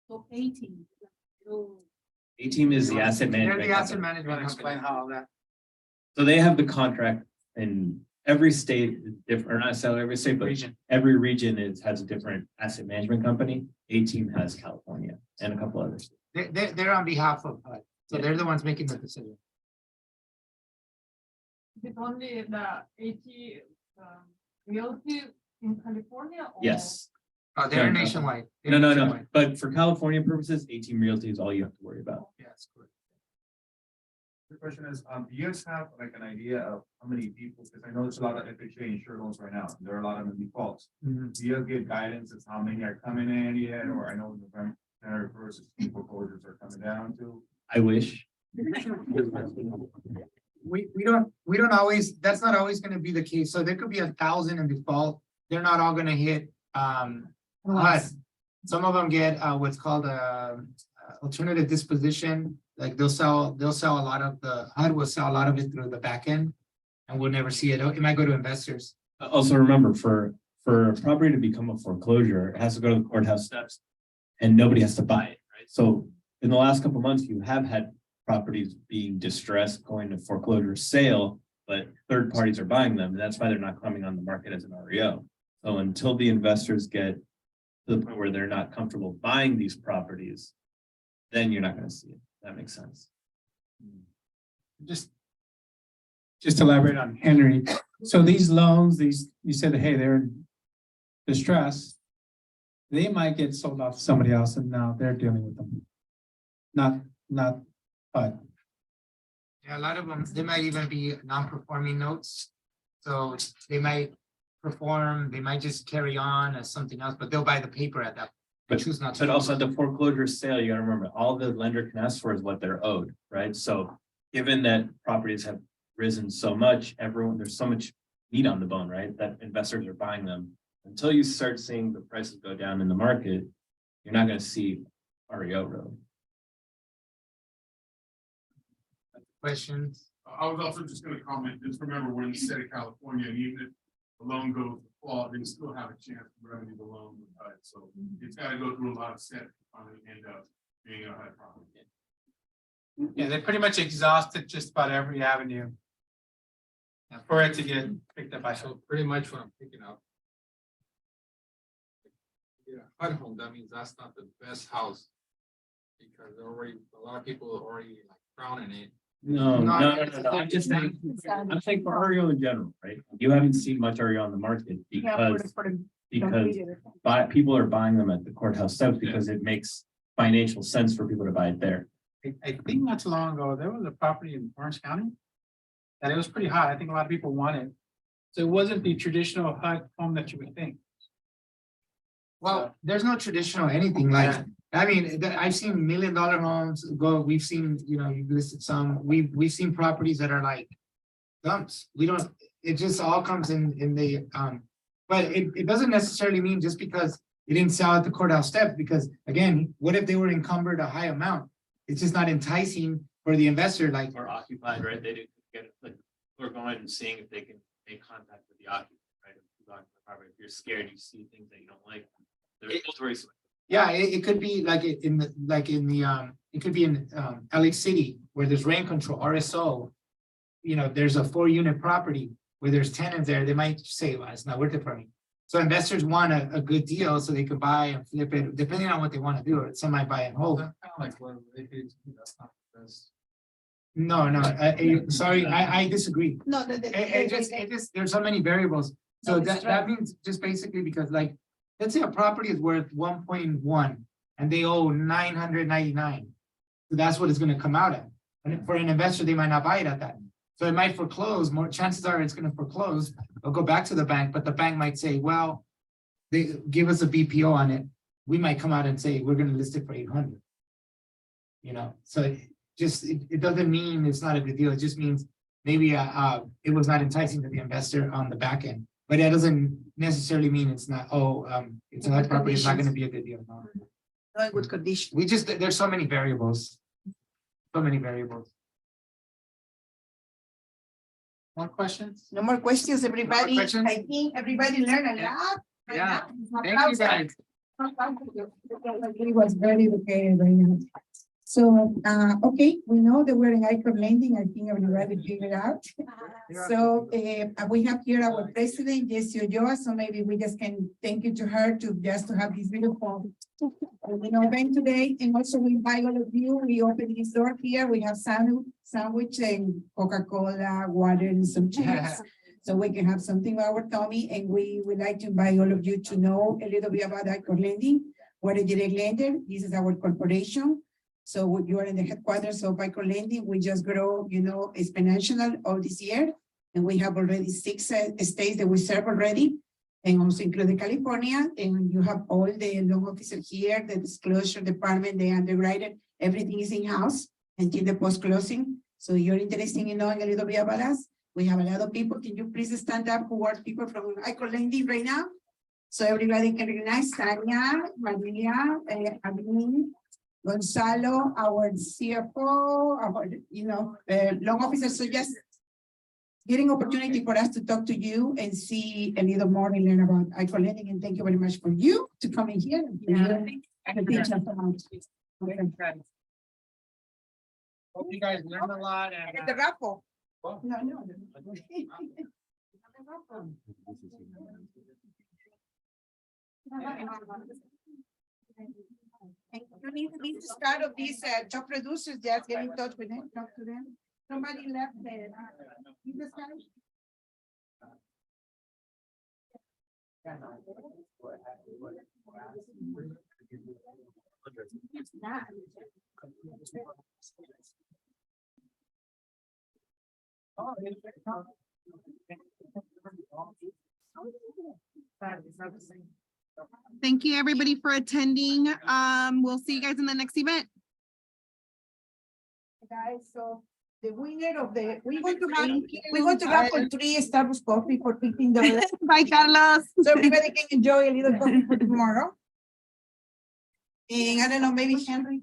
So 18. A-team is the asset They're management. the asset company. management. Explain company. how all that. So they have the contract in every state, different, or not necessarily every state, but Region. every region has a different asset management company. A-team has California and a couple others. They're on behalf of HUD, so they're the ones making the decision. It's only the AT realty in California? Or? Yes. They're Yeah. nationwide. They're No, nationwide. but for California purposes, A-team Realty is all you have to worry about. Yes, correct. The question is, do you guys have like an idea of how many people, because I know there's a lot of FHA insured loans right now, there are a lot of them defaults. Mhm. Do you give guidance as how many are coming in yet, or I know November versus foreclosures are coming down to? I wish. We don't always, that's not always gonna be the case. So there could be 1,000 in default. They're not all gonna hit HUD. Some of them get what's called alternative disposition. Like they'll sell a lot of the HUD will sell a lot of it through the back end. And we'll never see it. It might go to investors. Also remember, for a property to become a foreclosure, it has to go to the courthouse steps and nobody has to buy it, right? So in the last couple of months, you have had properties being distressed, going to foreclosure sale, but third parties are buying them. And that's why they're not coming on the market as an REO. So until the investors get to the point where they're not comfortable buying these properties, then you're not going to see it. That makes sense. Just elaborate on Henry. So these loans, you said, hey, they're in distress. They might get sold off to somebody else and now they're dealing with them. Not HUD. Yeah, a lot of them, they might even be non-performing notes. So they might perform, they might just carry on as something else, but they'll buy the paper at that. But choose not to. But also at the foreclosure sale, you gotta remember, all the lender can ask for is what they're owed, right? So given that properties have risen so much, there's so much meat on the bone, right? That investors are buying them. Until you start seeing the prices go down in the market, you're not gonna see REO really. Questions? I was also just gonna comment, just remember, we're in the state of California, and even if the loan goes to default, they still have a chance to remedy the loan with HUD, so it's gotta go through a lot of steps to finally end up being a HUD property. Yeah, they pretty much exhausted just about every avenue. For it to get picked up by HUD. So pretty much what I'm picking up. Yeah, HUD home, that means that's not the best house. Because already, a lot of people are already like frowning it. No. I'm just saying. I'm saying for REO in general, right? You haven't seen much REO on the market because people are buying them at the courthouse steps because it makes financial sense for people to buy it there. I think not too long ago, there was a property in Orange County. And it was pretty hot. I think a lot of people wanted. So it wasn't the traditional HUD home that you would think. Well, there's no traditional anything like, I mean, I've seen $1 million homes go, we've seen, you know, you've listed some, we've seen properties that are like dumps. We don't, it just all comes in the, but it doesn't necessarily mean just because it didn't sell at the courthouse steps, because again, what if they were encumbered a high amount? It's just not enticing for the investor, like, Or occupied, right? They didn't get, like, we're going and seeing if they can make contact with the occupant, right? If you're scared, you see things that you don't like. There's multiple. yeah, it could be like it could be in LA City where there's rent control, RSO. You know, there's a 4-unit property where there's tenants there, they might say, well, it's not worth it for me. So investors want a good deal so they could buy and flip it, depending on what they want to do. Some might buy and hold. That's not the best. No, sorry, I disagree. No, It just, there's so many variables. So No, that's that means just basically because like, let's say a property is worth 1.1 and they owe 999. So that's what it's gonna come out at. And for an investor, they might not buy it at that. So it might foreclose, more chances are it's gonna foreclose. They'll go back to the bank, but the bank might say, well, they give us a BPO on it. We might come out and say, we're gonna list it for 800. You know, so it doesn't mean it's not a good deal. It just means maybe it was not enticing to the investor on the back end. But that doesn't necessarily mean it's not, it's a property, it's not gonna be a good deal. No. No, in good condition. We just, there's so many variables. So many variables. More questions? No more questions, everybody. questions? I think everybody learned a lot. Yeah. Thank you guys. He was very educated right now. So, okay, we know that we're in Icon Landing. I think everybody figured it out. So, we have here our president, Jessie Oyoa, so maybe we just can thank you to her to have this beautiful, event today. And also we invite all of you, we open this door here, we have sandwich and Coca-Cola, water and some chips. So we can have something about our tummy, and we would like to invite all of you to know a little bit about Icon Landing. We're a direct lender. This is our corporation. So you are in the headquarters of Icon Landing. We just grow, exponential all this year. And we have already 6 states that we serve already, and also including California. And you have all the loan officer here, the disclosure department, the underwriter, everything is in-house until the post-closing. So you're interested in knowing a little bit about us. We have a lot of people. Can you please stand up who are people from Icon Landing right now? So everybody can recognize Tanya, Maria, Adeline, Gonzalo, our CFO, our, loan officer. So just getting opportunity for us to talk to you and see a little more and learn about Icon Landing. And thank you very much for you to come in here. Hope you guys learned a lot. And, The raffle. No. You need to be the start of these top producers, just get in touch with them, talk to them. Somebody left there. You just got it? Thank you, everybody, for attending. We'll see you guys in the next event. Guys, so the winner of we want to raffle 3 Starbucks coffee for $15. Bye, Carlos. So everybody can enjoy a little coffee for tomorrow. And I don't know, maybe Henry.